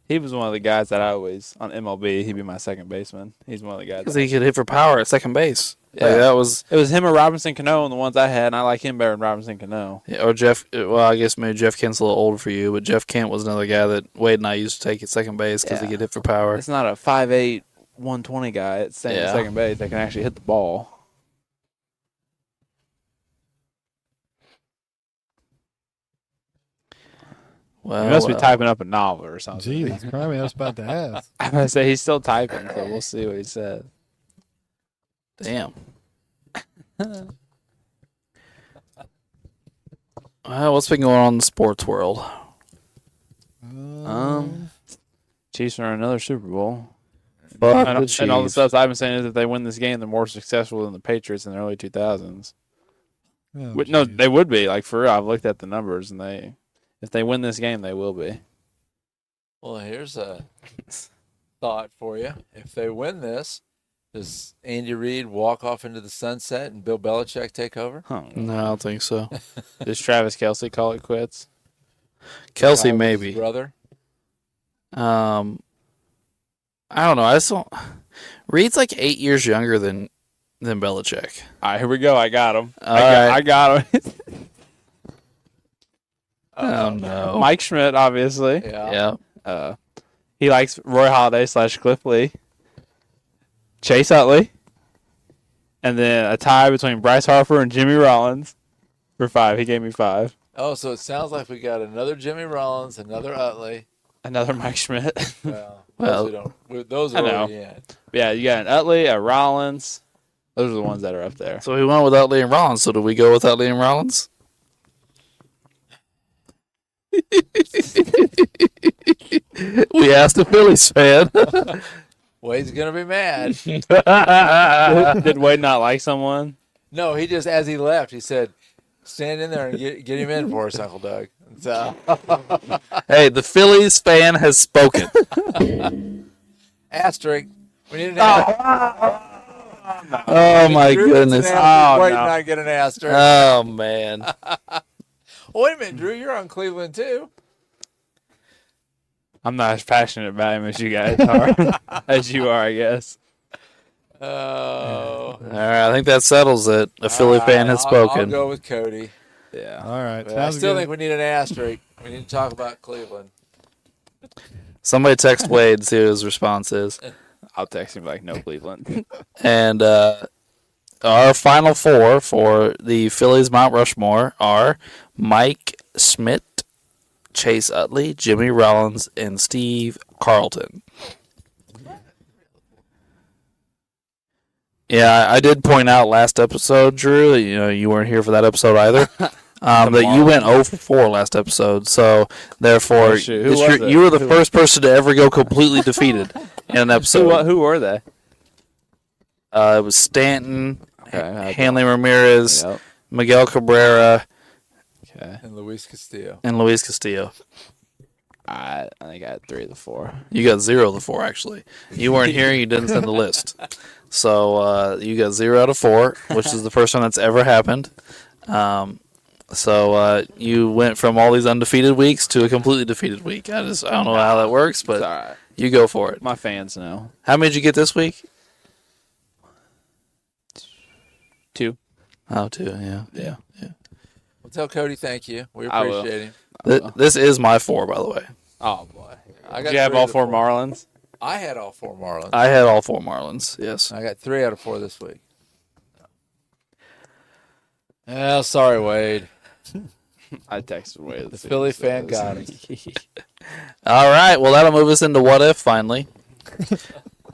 he was one of the guys that I always on MLB. He'd be my second baseman. He's one of the guys. because he could hit for power at second base. Yeah. Like, that was It was him or Robinson Cano and the ones I had, and I like him better than Robinson Cano. yeah, or Jeff. Well, I guess maybe Jeff Kent's a little older for you, but Jeff Kent was another guy that Wade and I used to take at second base because he Yeah. could hit for power. It's not a 5'8", 120 guy at standing Yeah. second base that can actually hit the ball. Well, He must be typing up a novel or something. Gee, that's probably what I was about to ask. I'm gonna say he's still typing, so we'll see what he says. Damn. What's been going on in the sports world? Chiefs are in another Super Bowl. Fuck And, the and all the Chiefs. stuff I've been saying is if they win this game, they're more successful than the Patriots in the early 2000s. Oh, No, geez. they would be. Like, for real, I've looked at the numbers, and if they win this game, they will be. Well, here's a thought for you. If they win this, does Andy Reid walk off into the sunset and Bill Belichick take over? Huh. No, I don't think so. Does Travis Kelce call it quits? Kelsey, Guy with his maybe. brother. I don't know. I just don't. Reed's like 8 years younger than Belichick. All right, here we go. I got him. All right. I got him. Oh no. Mike Schmidt, obviously. Yeah. Yeah. He likes Roy Halladay / Cliff Lee. Chase Utley. And then a tie between Bryce Harper and Jimmy Rollins for 5. He gave me 5. Oh, so it sounds like we got another Jimmy Rollins, another Utley. Another Mike Schmidt. Well, Well, those I are know. already in. Yeah, you got an Utley, a Rollins. Those are the ones that are up there. So we went with Utley and Rollins. So do we go with Utley and Rollins? We asked a Phillies fan. Wade's gonna be mad. Did Wade not like someone? No, he just as he left, he said, "Stand in there and get him in for us, Uncle Doug." So, Hey, the Phillies fan has spoken. asterisk. We need an asterisk. Oh my Drew gets an goodness. asterisk. Wade no. and I get an asterisk. Oh man. Wait a minute, Drew. You're on Cleveland too. I'm not as passionate about him as you guys are. As you are, I guess. Oh. All right, I think that settles it. A Philly fan has I'll spoken. go with Cody. Yeah. All right. But I still think we need an asterisk. We need to talk about Cleveland. Somebody text Wade, see what his response is. I'll text him like, no, Cleveland. And our final 4 for the Phillies Mount Rushmore are Mike Schmidt, Chase Utley, Jimmy Rollins, and Steve Carlton. Yeah, I did point out last episode, Drew, that you weren't here for that episode either. That you went 0 for 4 last episode, so therefore Oh, shoot. Who was it? you were the first person to ever go completely defeated in an episode. Who were they? It was Stanton, Okay. Hanley Ramirez, Yep. Miguel Cabrera, Okay. And Luis Castillo. and Luis Castillo. I think I had 3 of the 4. You got 0 of the 4, actually. You weren't here. You didn't send the list. So you got 0 out of 4, which is the first time that's ever happened. So you went from all these undefeated weeks to a completely defeated week. I don't know how that works, It's but all right. you go for it. My fans know. How many did you get this week? 2. Oh, 2, yeah. Well, tell Cody thank you. We I will. appreciate him. This is my 4, by the way. Oh, boy. I Did you have 3 all of the 4 Marlins? I had all 4 Marlins. I had all 4 Marlins, yes. I got 3 out of 4 this week. Well, sorry, Wade. I texted Wade. The Philly fan got it. All right, well, that'll move us into What If, finally.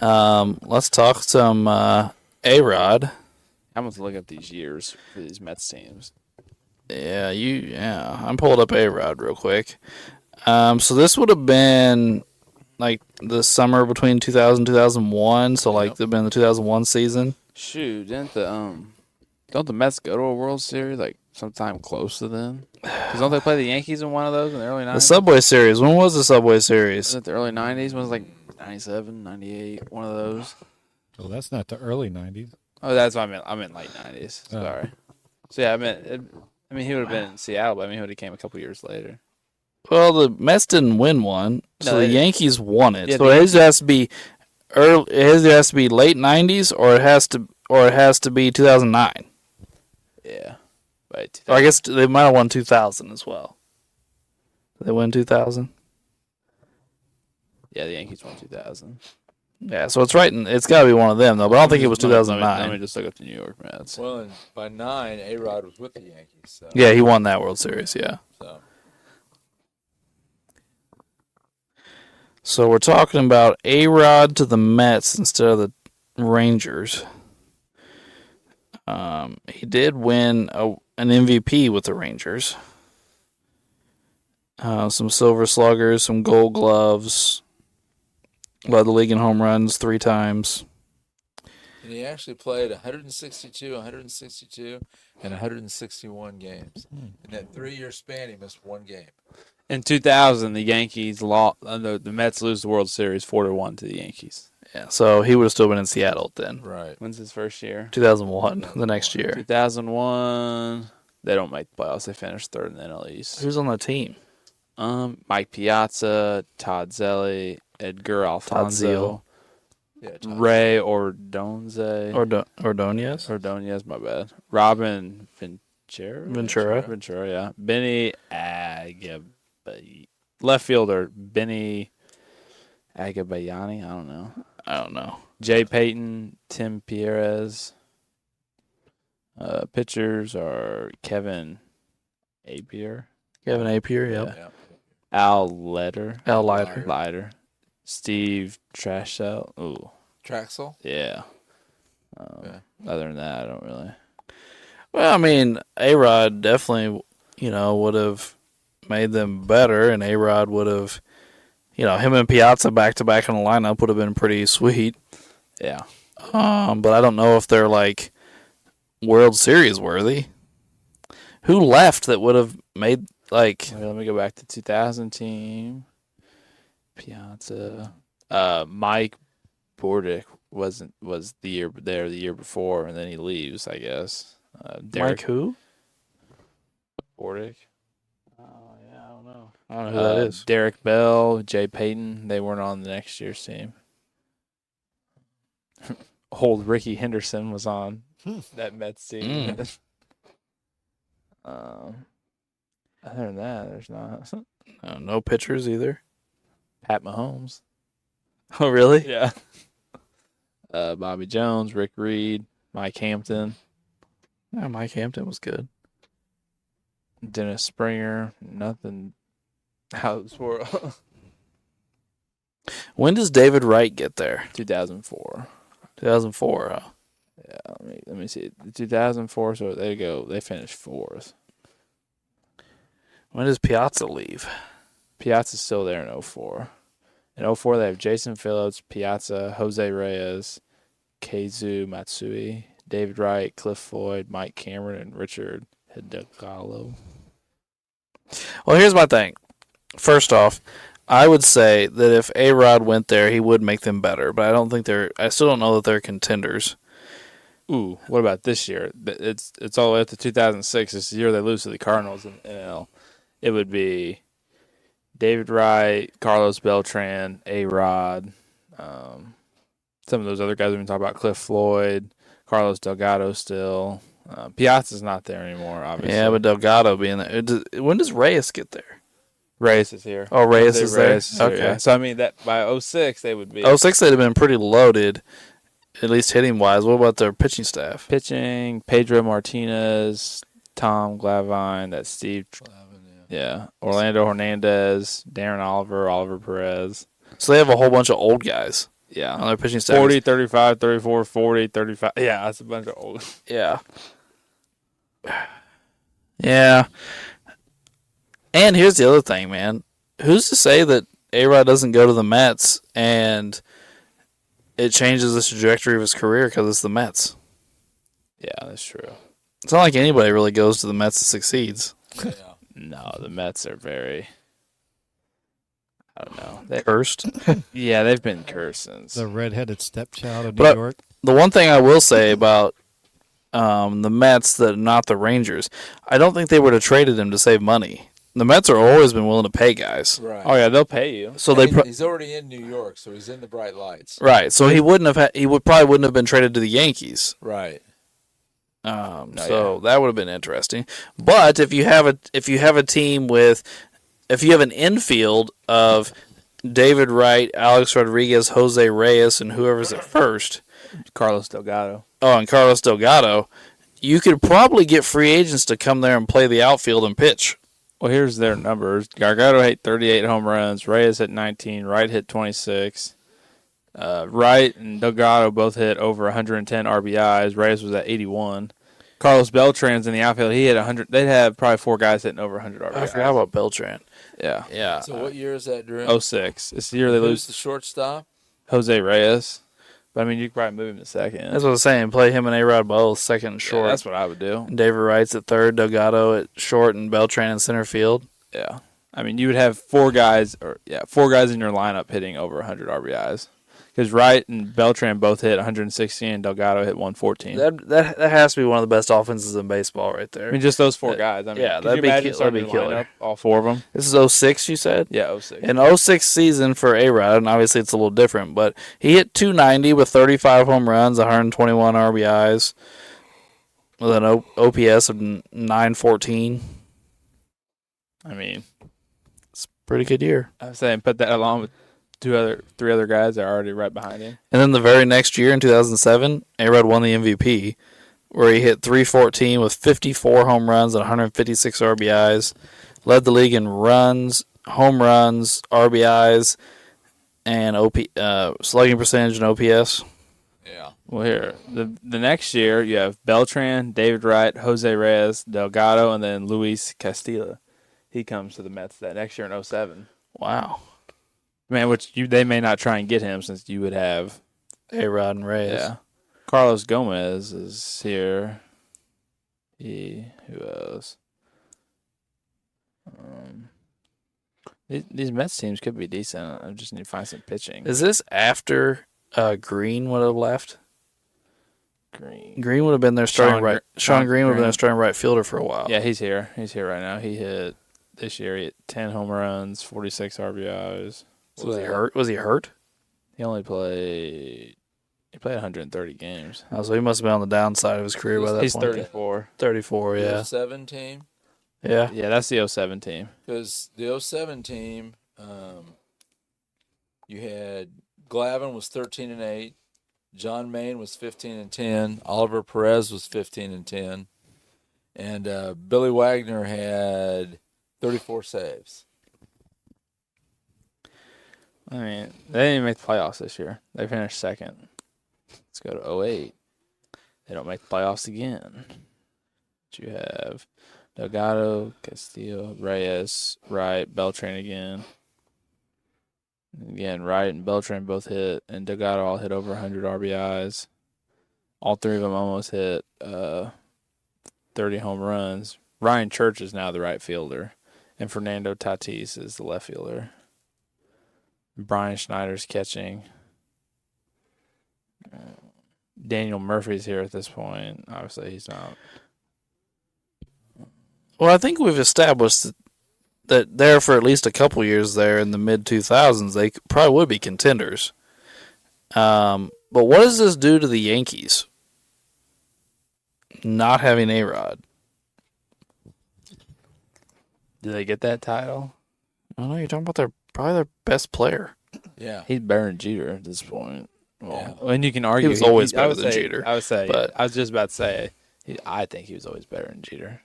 Let's talk some A-Rod. I'm going to look up these years for these Mets teams. Yeah, I'm pulling up A-Rod real quick. So this would have been like the summer between 2000 and 2001, so like it'd been the 2001 season. Shoot, don't the Mets go to a World Series like sometime close to then? Because don't they play the Yankees in one of those in the early 90s? The Subway Series. When was the Subway Series? Wasn't it the early 90s? Was it like 97, 98, one of those? Well, that's not the early 90s. Oh, that's what I meant. I meant late 90s. Oh. Sorry. So, yeah, he would have been in Seattle, but he would have came a couple years later. Well, the Mets didn't win one, so No, the they- Yankees won it. Yeah, So the it either has to be early. It either has to be late 90s, or it has to be 2009. Yeah. Right. Or I guess they might have won 2000 as well. Did they win 2000? Yeah, the Yankees won 2000. Yeah, so it's right. It's got to be one of them though. But I don't think it was 2009. Let me just look up the New York Mets. Well, and by 9, A-Rod was with the Yankees. So. Yeah, he won that World Series. Yeah. So we're talking about A-Rod to the Mets instead of the Rangers. He did win an MVP with the Rangers. Some Silver Sluggers, some Gold Gloves. Led the league in home runs 3 times. And he actually played 162, and 161 games. In that 3-year span, he missed 1 game. In 2000, the Yankees lost. The Mets lose the World Series 4-1 to the Yankees. Yeah, so he would have still been in Seattle then. Right. When's his first year? 2001, the next year. 2001. They don't make the playoffs. They finished 3rd in the NL East. Who's on the team? Mike Piazza, Todd Zelli, Edgar Alfonso, Zeal. Ray Ordonez. Ordonez? My bad. Robin Ventura, yeah. Benny left fielder Benny Agabayani. I don't know. Jay Payton, Tim Perez. Pitchers are Kevin Apier. Yeah. Al Leiter. Leiter. Steve Trashell. Ooh. Traxel? Yeah. Other than that, I don't really. Well, I mean, A-Rod definitely, would have made them better, and A-Rod would have, him and Piazza back-to-back in the lineup would have been pretty sweet. Yeah. But I don't know if they're, like, World Series worthy. Who left that would have made, like... Let me go back to 2000 team. Piazza. Mike Bordick was the year before, and then he leaves, I guess. Mike who? Bordick. Oh, yeah, I don't know. I don't know who that is. Derek Bell, Jay Payton, they weren't on the next year's team. Old Ricky Henderson was on that Mets team. Other than that, there's not. No pitchers either. Pat Mahomes. Oh, really? Yeah. Bobby Jones, Rick Reed, Mike Hampton. Yeah, Mike Hampton was good. Dennis Springer. Nothing out of this world. When does David Wright get there? 2004. 2004, huh? Yeah, let me see. 2004, so there you go. They finished 4th. When does Piazza leave? Piazza's still there in 04. In 04, they have Jason Phillips, Piazza, Jose Reyes, Keizu Matsui, David Wright, Cliff Floyd, Mike Cameron, and Richard Hidegalo. Well, here's my thing. First off, I would say that if A-Rod went there, he would make them better, but I still don't know that they're contenders. Ooh, what about this year? It's all the way up to 2006. It's the year they lose to the Cardinals in NL. It would be David Wright, Carlos Beltran, A-Rod, some of those other guys we've been talking about, Cliff Floyd, Carlos Delgado still. Piazza's not there anymore, obviously. Yeah, but Delgado being there. When does Reyes get there? Reyes is here. Oh, Reyes is there? Okay. Yeah. So, I mean, that by 06, they would be. 06, they'd have been pretty loaded, at least hitting-wise. What about their pitching staff? Pitching, Pedro Martinez, Tom Glavine, that's Steve. Yeah. Orlando Hernandez, Darren Oliver Perez. So they have a whole bunch of old guys. Yeah. On their pitching staff. 40, 35, 34, 40, 35. Yeah, that's a bunch of old. Yeah. Yeah. And here's the other thing, man. Who's to say that A-Rod doesn't go to the Mets and it changes the trajectory of his career because it's the Mets? Yeah, that's true. It's not like anybody really goes to the Mets and succeeds. Yeah. No, the Mets are very, I don't know. Cursed. Yeah, they've been cursed since. The redheaded stepchild of New York. The one thing I will say about the Mets, not the Rangers, I don't think they would have traded him to save money. The Mets are always been willing to pay guys. Right. Oh yeah, they'll pay you. So he's already in New York, so he's in the bright lights. Right. So he probably wouldn't have been traded to the Yankees. Right. That would have been interesting. But if you have a team if you have an infield of David Wright, Alex Rodriguez, Jose Reyes, and whoever's at first, Carlos Delgado. Oh, and Carlos Delgado, you could probably get free agents to come there and play the outfield and pitch. Well, here's their numbers. Delgado hit 38 home runs. Reyes hit 19. Wright hit 26. Wright and Delgado both hit over 110 RBIs. Reyes was at 81. Carlos Beltran's in the outfield. He hit 100. They'd have probably 4 guys hitting over 100 RBIs. I forgot about Beltran. Yeah. Yeah. So what year is that, Drew? 06. It's the year they Who's lose the shortstop? Jose Reyes. But, I mean, you could probably move him to second. That's what I was saying. Play him and A-Rod both, second and short. Yeah, that's what I would do. And David Wright's at third, Delgado at short, and Beltran in center field. Yeah. I mean, you would have 4 guys in your lineup hitting over 100 RBIs. Because Wright and Beltran both hit 116 and Delgado hit 114. That has to be one of the best offenses in baseball right there. I mean, just those 4 guys. I mean, yeah, could that'd you be imagine that'd starting be your killer. lineup, all 4 of them? This is 06, you said? Yeah, 06. In 06 season for A-Rod, and obviously it's a little different, but he hit 290 with 35 home runs, 121 RBIs, with an OPS of 914. I mean, It's a pretty good year. I'm saying put that along with 3 other guys that are already right behind him. And then the very next year in 2007, A-Rod won the MVP, where he hit 314 with 54 home runs and 156 RBIs, led the league in runs, home runs, RBIs, and slugging percentage and OPS. Yeah. Well, here, the next year, you have Beltran, David Wright, Jose Reyes, Delgado, and then Luis Castilla. He comes to the Mets that next year in 07. Wow. Man, they may not try and get him since you would have A-Rod and Reyes. Yeah. Carlos Gomez is here. Who else? These Mets teams could be decent. I just need to find some pitching. Is this after Green would have left? Green would have been their starting right. Sean Green would have been their starting right fielder for a while. Yeah, he's here. He's here right now. This year he hit 10 home runs, 46 RBIs. So was he hurt? Was he hurt? He played 130 games. Oh, so he must have been on the downside of his career by that He's point. 34. 34, yeah. The 07 team. Yeah. Yeah, that's the 07 team. Because the 07 team, you had Glavine was 13-8, John Maine was 15-10, Oliver Perez was 15-10, and Billy Wagner had 34 saves. I mean, they didn't even make the playoffs this year. They finished second. Let's go to 08. They don't make the playoffs again. But you have Delgado, Castillo, Reyes, Wright, Beltran again. Again, Wright and Beltran both hit, and Delgado all hit over 100 RBIs. All 3 of them almost hit 30 home runs. Ryan Church is now the right fielder, and Fernando Tatis is the left fielder. Brian Schneider's catching. Daniel Murphy's here at this point. Obviously, he's not. Well, I think we've established that there for at least a couple years there in the mid-2000s, they probably would be contenders. But what does this do to the Yankees? Not having A-Rod. Did they get that title? I don't know, you're talking about probably their best player. Yeah. He's better than Jeter at this point. Yeah. And you can argue He was always better than Jeter. I would say, but I was just about to say, I think he was always better than Jeter.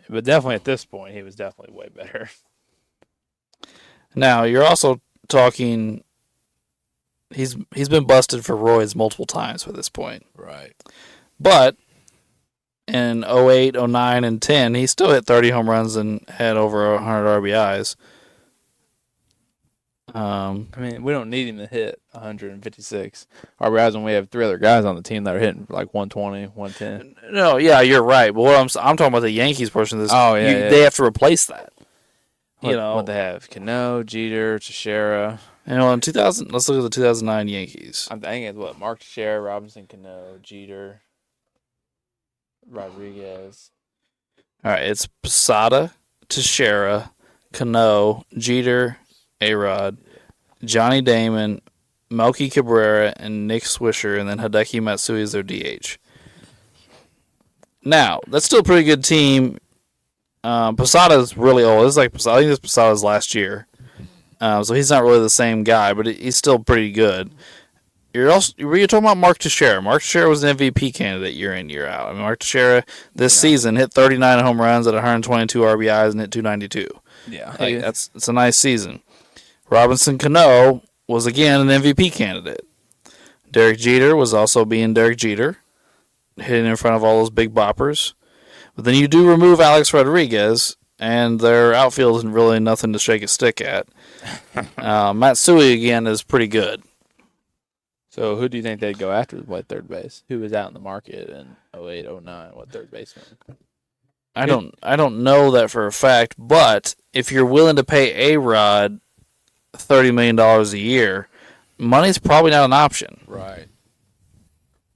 But definitely at this point, he was definitely way better. Now, you're also talking, he's been busted for roids multiple times by this point. Right. But in 08, 09, and 10, he still hit 30 home runs and had over 100 RBIs. I mean, we don't need him to hit 156 RBIs when we have 3 other guys on the team that are hitting like 120, 110. No, yeah, you're right. But what I'm talking about the Yankees portion of this. Oh, yeah. They have to replace that. What they have: Cano, Jeter, Teixeira. In 2000, let's look at the 2009 Yankees. I'm thinking it's Mark Teixeira, Robinson, Cano, Jeter, Rodriguez. All right, it's Posada, Teixeira, Cano, Jeter, A-Rod, Johnny Damon, Melky Cabrera, and Nick Swisher, and then Hideki Matsui is their DH. Now, that's still a pretty good team. Posada's really old. I think this is Posada's last year. So he's not really the same guy, but he's still pretty good. You're talking about Mark Teixeira. Mark Teixeira was an MVP candidate year in, year out. I mean, Mark Teixeira this season hit 39 home runs at 122 RBIs and hit 292. Yeah, It's a nice season. Robinson Cano was again an MVP candidate. Derek Jeter was also being Derek Jeter. hitting in front of all those big boppers. But then you do remove Alex Rodriguez, and their outfield isn't really nothing to shake a stick at. Matsui, again, is pretty good. So who do you think they'd go after to play third base? Who was out in the market in 08, 09? What third baseman? I don't know that for a fact, but if you're willing to pay A-Rod $30 million a year, money's probably not an option. Right.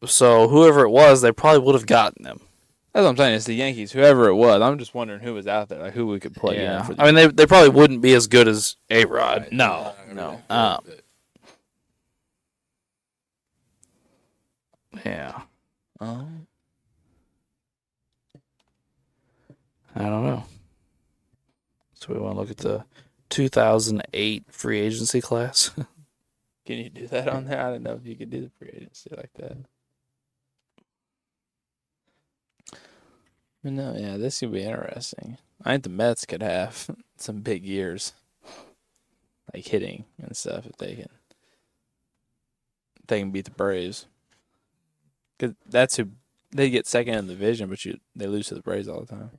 So whoever it was, they probably would have gotten them. That's what I'm saying. It's the Yankees, whoever it was. I'm just wondering who was out there, like who we could play in. For the I mean, they probably wouldn't be as good as A-Rod. Right. No. Yeah. I don't know. So we want to look at the 2008 free agency class. Can you do that on there? I didn't know if you could do the free agency like that. But no, yeah, this could be interesting. I think the Mets could have some big years, like hitting and stuff, if they can beat the Braves. 'Cause that's who they get second in the division, but they lose to the Braves all the time.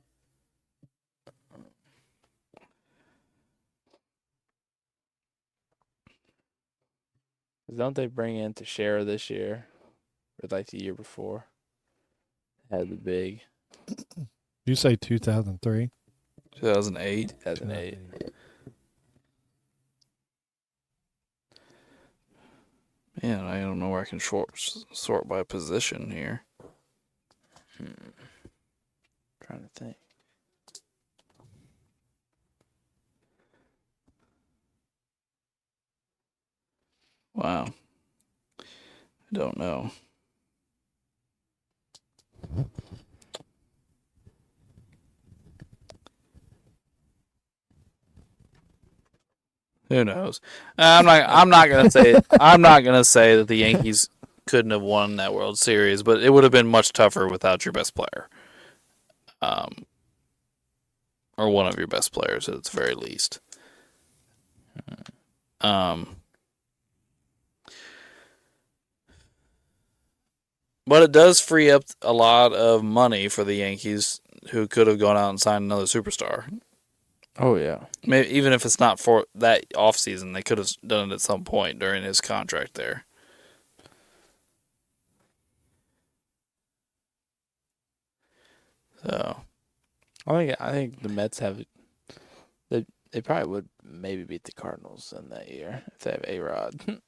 Don't they bring in Teixeira this year, or like the year before? Had the big You say 2003? 2008. 2008. Man, I don't know where I can sort by position here. Trying to think. Wow. I don't know. Who knows? I'm not gonna say that the Yankees couldn't have won that World Series, but it would have been much tougher without your best player, or one of your best players at its very least. But it does free up a lot of money for the Yankees, who could have gone out and signed another superstar. Oh, yeah. Maybe even if it's not for that offseason, they could have done it at some point during his contract there. So, I think the Mets have. They probably would maybe beat the Cardinals in that year if they have A-Rod.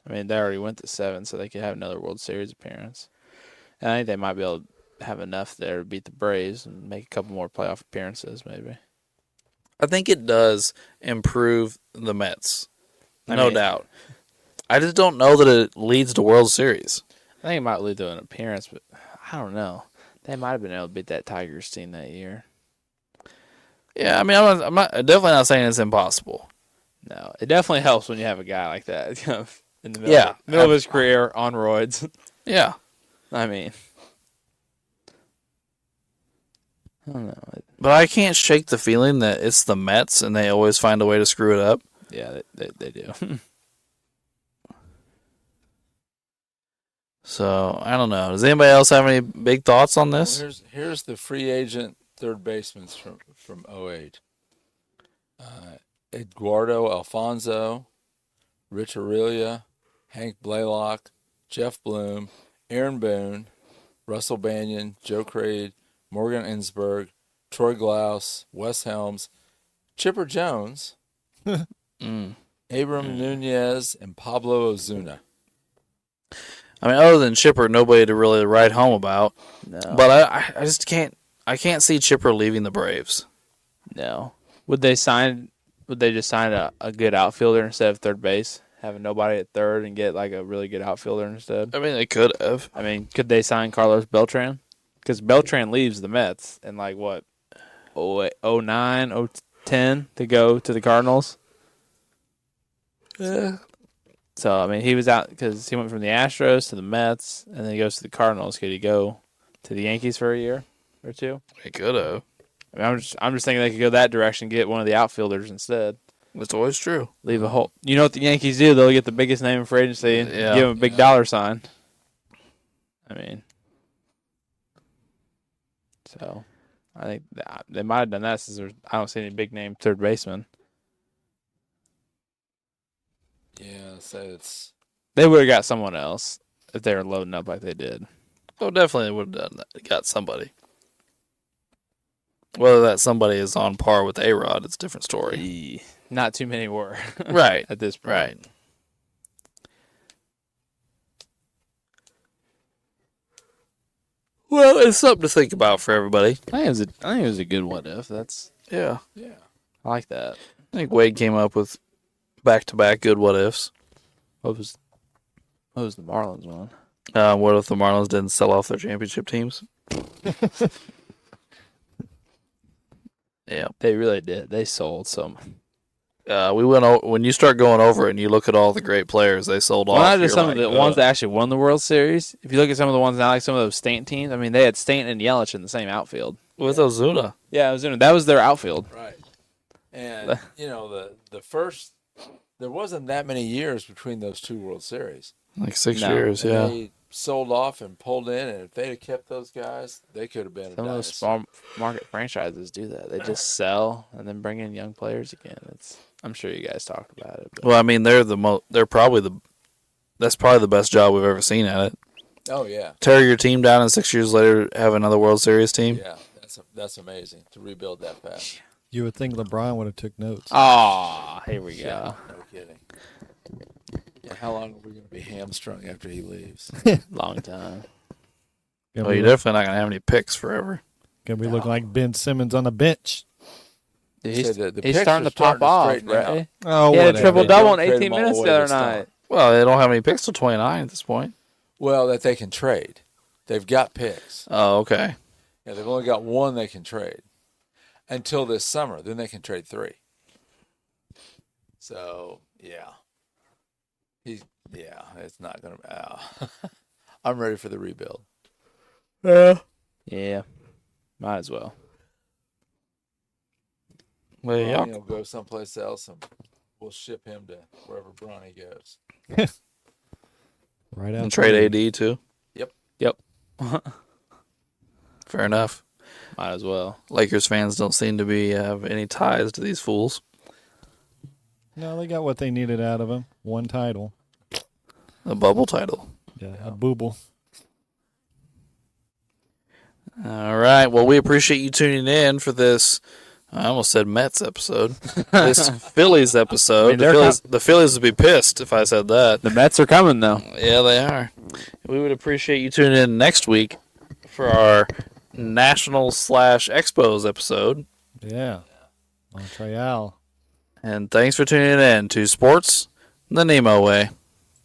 I mean, they already went to 7, so they could have another World Series appearance. And I think they might be able to have enough there to beat the Braves and make a couple more playoff appearances, maybe. I think it does improve the Mets, no doubt. I just don't know that it leads to World Series. I think it might lead to an appearance, but I don't know. They might have been able to beat that Tigers team that year. Yeah, I mean, I'm definitely not saying it's impossible. No, it definitely helps when you have a guy like that in the middle of his career on roids. Yeah. I mean, I don't know. But I can't shake the feeling that it's the Mets and they always find a way to screw it up. Yeah, they do. So, I don't know. Does anybody else have any big thoughts on this? Well, here's the free agent third baseman from 08. Eduardo Alfonso, Rich Aurelia, Hank Blaylock, Jeff Bloom, Aaron Boone, Russell Banyan, Joe Crade, Morgan Ensberg, Troy Glaus, Wes Helms, Chipper Jones, Abram Nunez, and Pablo Ozuna. I mean, other than Chipper, nobody to really write home about. No. But I just can't. I can't see Chipper leaving the Braves. No. Would they just sign a good outfielder instead of third base? Having nobody at third and get like a really good outfielder instead? I mean, they could have. I mean, could they sign Carlos Beltran? Because Beltran leaves the Mets in like what, 09, 010 to go to the Cardinals? Yeah. So, I mean, he was out because he went from the Astros to the Mets, and then he goes to the Cardinals. Could he go to the Yankees for a year or two? They could have. I mean, I'm just thinking they could go that direction, get one of the outfielders instead. It's always true. Leave a hole. You know what the Yankees do? They'll get the biggest name in free agency and give him a big dollar sign. I mean, So I think they might have done that since I don't see any big name third baseman. Yeah, so it's They would have got someone else if they were loading up like they did. Oh, definitely would have done that. Got somebody. Whether that somebody is on par with A-Rod, it's a different story. Not too many were. Right. At this point. Right. Well, it's something to think about for everybody. I think it was a good what if. Yeah. I like that. I think Wade came up with back-to-back good what-ifs. What was the Marlins one? What if the Marlins didn't sell off their championship teams? Yeah. They really did. They sold some. We went when you start going over it and you look at all the great players they sold off. Well, not just you're some like, of the ones that actually won the World Series. If you look at some of the ones now, like some of those Stanton teams, I mean, they had Stanton and Yelich in the same outfield. with Ozuna. Yeah, that was their outfield. right. And the first, there wasn't that many years between those two World Series. Like 6 No. years, And yeah. they sold off and pulled in, and if they'd have kept those guys, they could have been Some a of those dynasty. small market franchises do that. They just sell and then bring in young players again. I'm sure you guys talked about it. But Well, I mean, they're probably that's probably the best job we've ever seen at it. Oh yeah, Tear your team down and 6 years later have another World Series team. yeah, that's amazing to rebuild that fast. You would think LeBron would have took notes. here we go. Yeah, no kidding. Yeah, how long are we going to be hamstrung after he leaves? Long time. Gonna Well, be you're definitely not gonna have any picks forever. gonna be looking like Ben Simmons on the bench. Dude, Say he's the he's picks starting are to pop starting to off, straighten out. right? Oh, He had a whatever. triple double in Don't trade 18 them all minutes the the way other to start. night. Well, they don't have any picks till 29 at this point. Well, that they can trade. They've got picks. Oh, okay. Yeah, they've only got one they can trade until this summer. Then they can trade 3. So yeah, it's not going to. I'm ready for the rebuild. Yeah. Might as well. Well, yeah. He'll go someplace else, and we'll ship him to wherever Bronny goes. Right out. And trade AD too. Yep. Fair enough. Might as well. Lakers fans don't seem to be have any ties to these fools. No, they got what they needed out of him. One title. A bubble title. Yeah, a booble. All right. Well, we appreciate you tuning in for this. I almost said Mets episode. This Phillies episode. I mean, the Phillies would be pissed if I said that. The Mets are coming, though. Yeah, they are. We would appreciate you tuning in next week for our National/Expos episode. Yeah. Montreal. And thanks for tuning in to Sports the NEMO Way.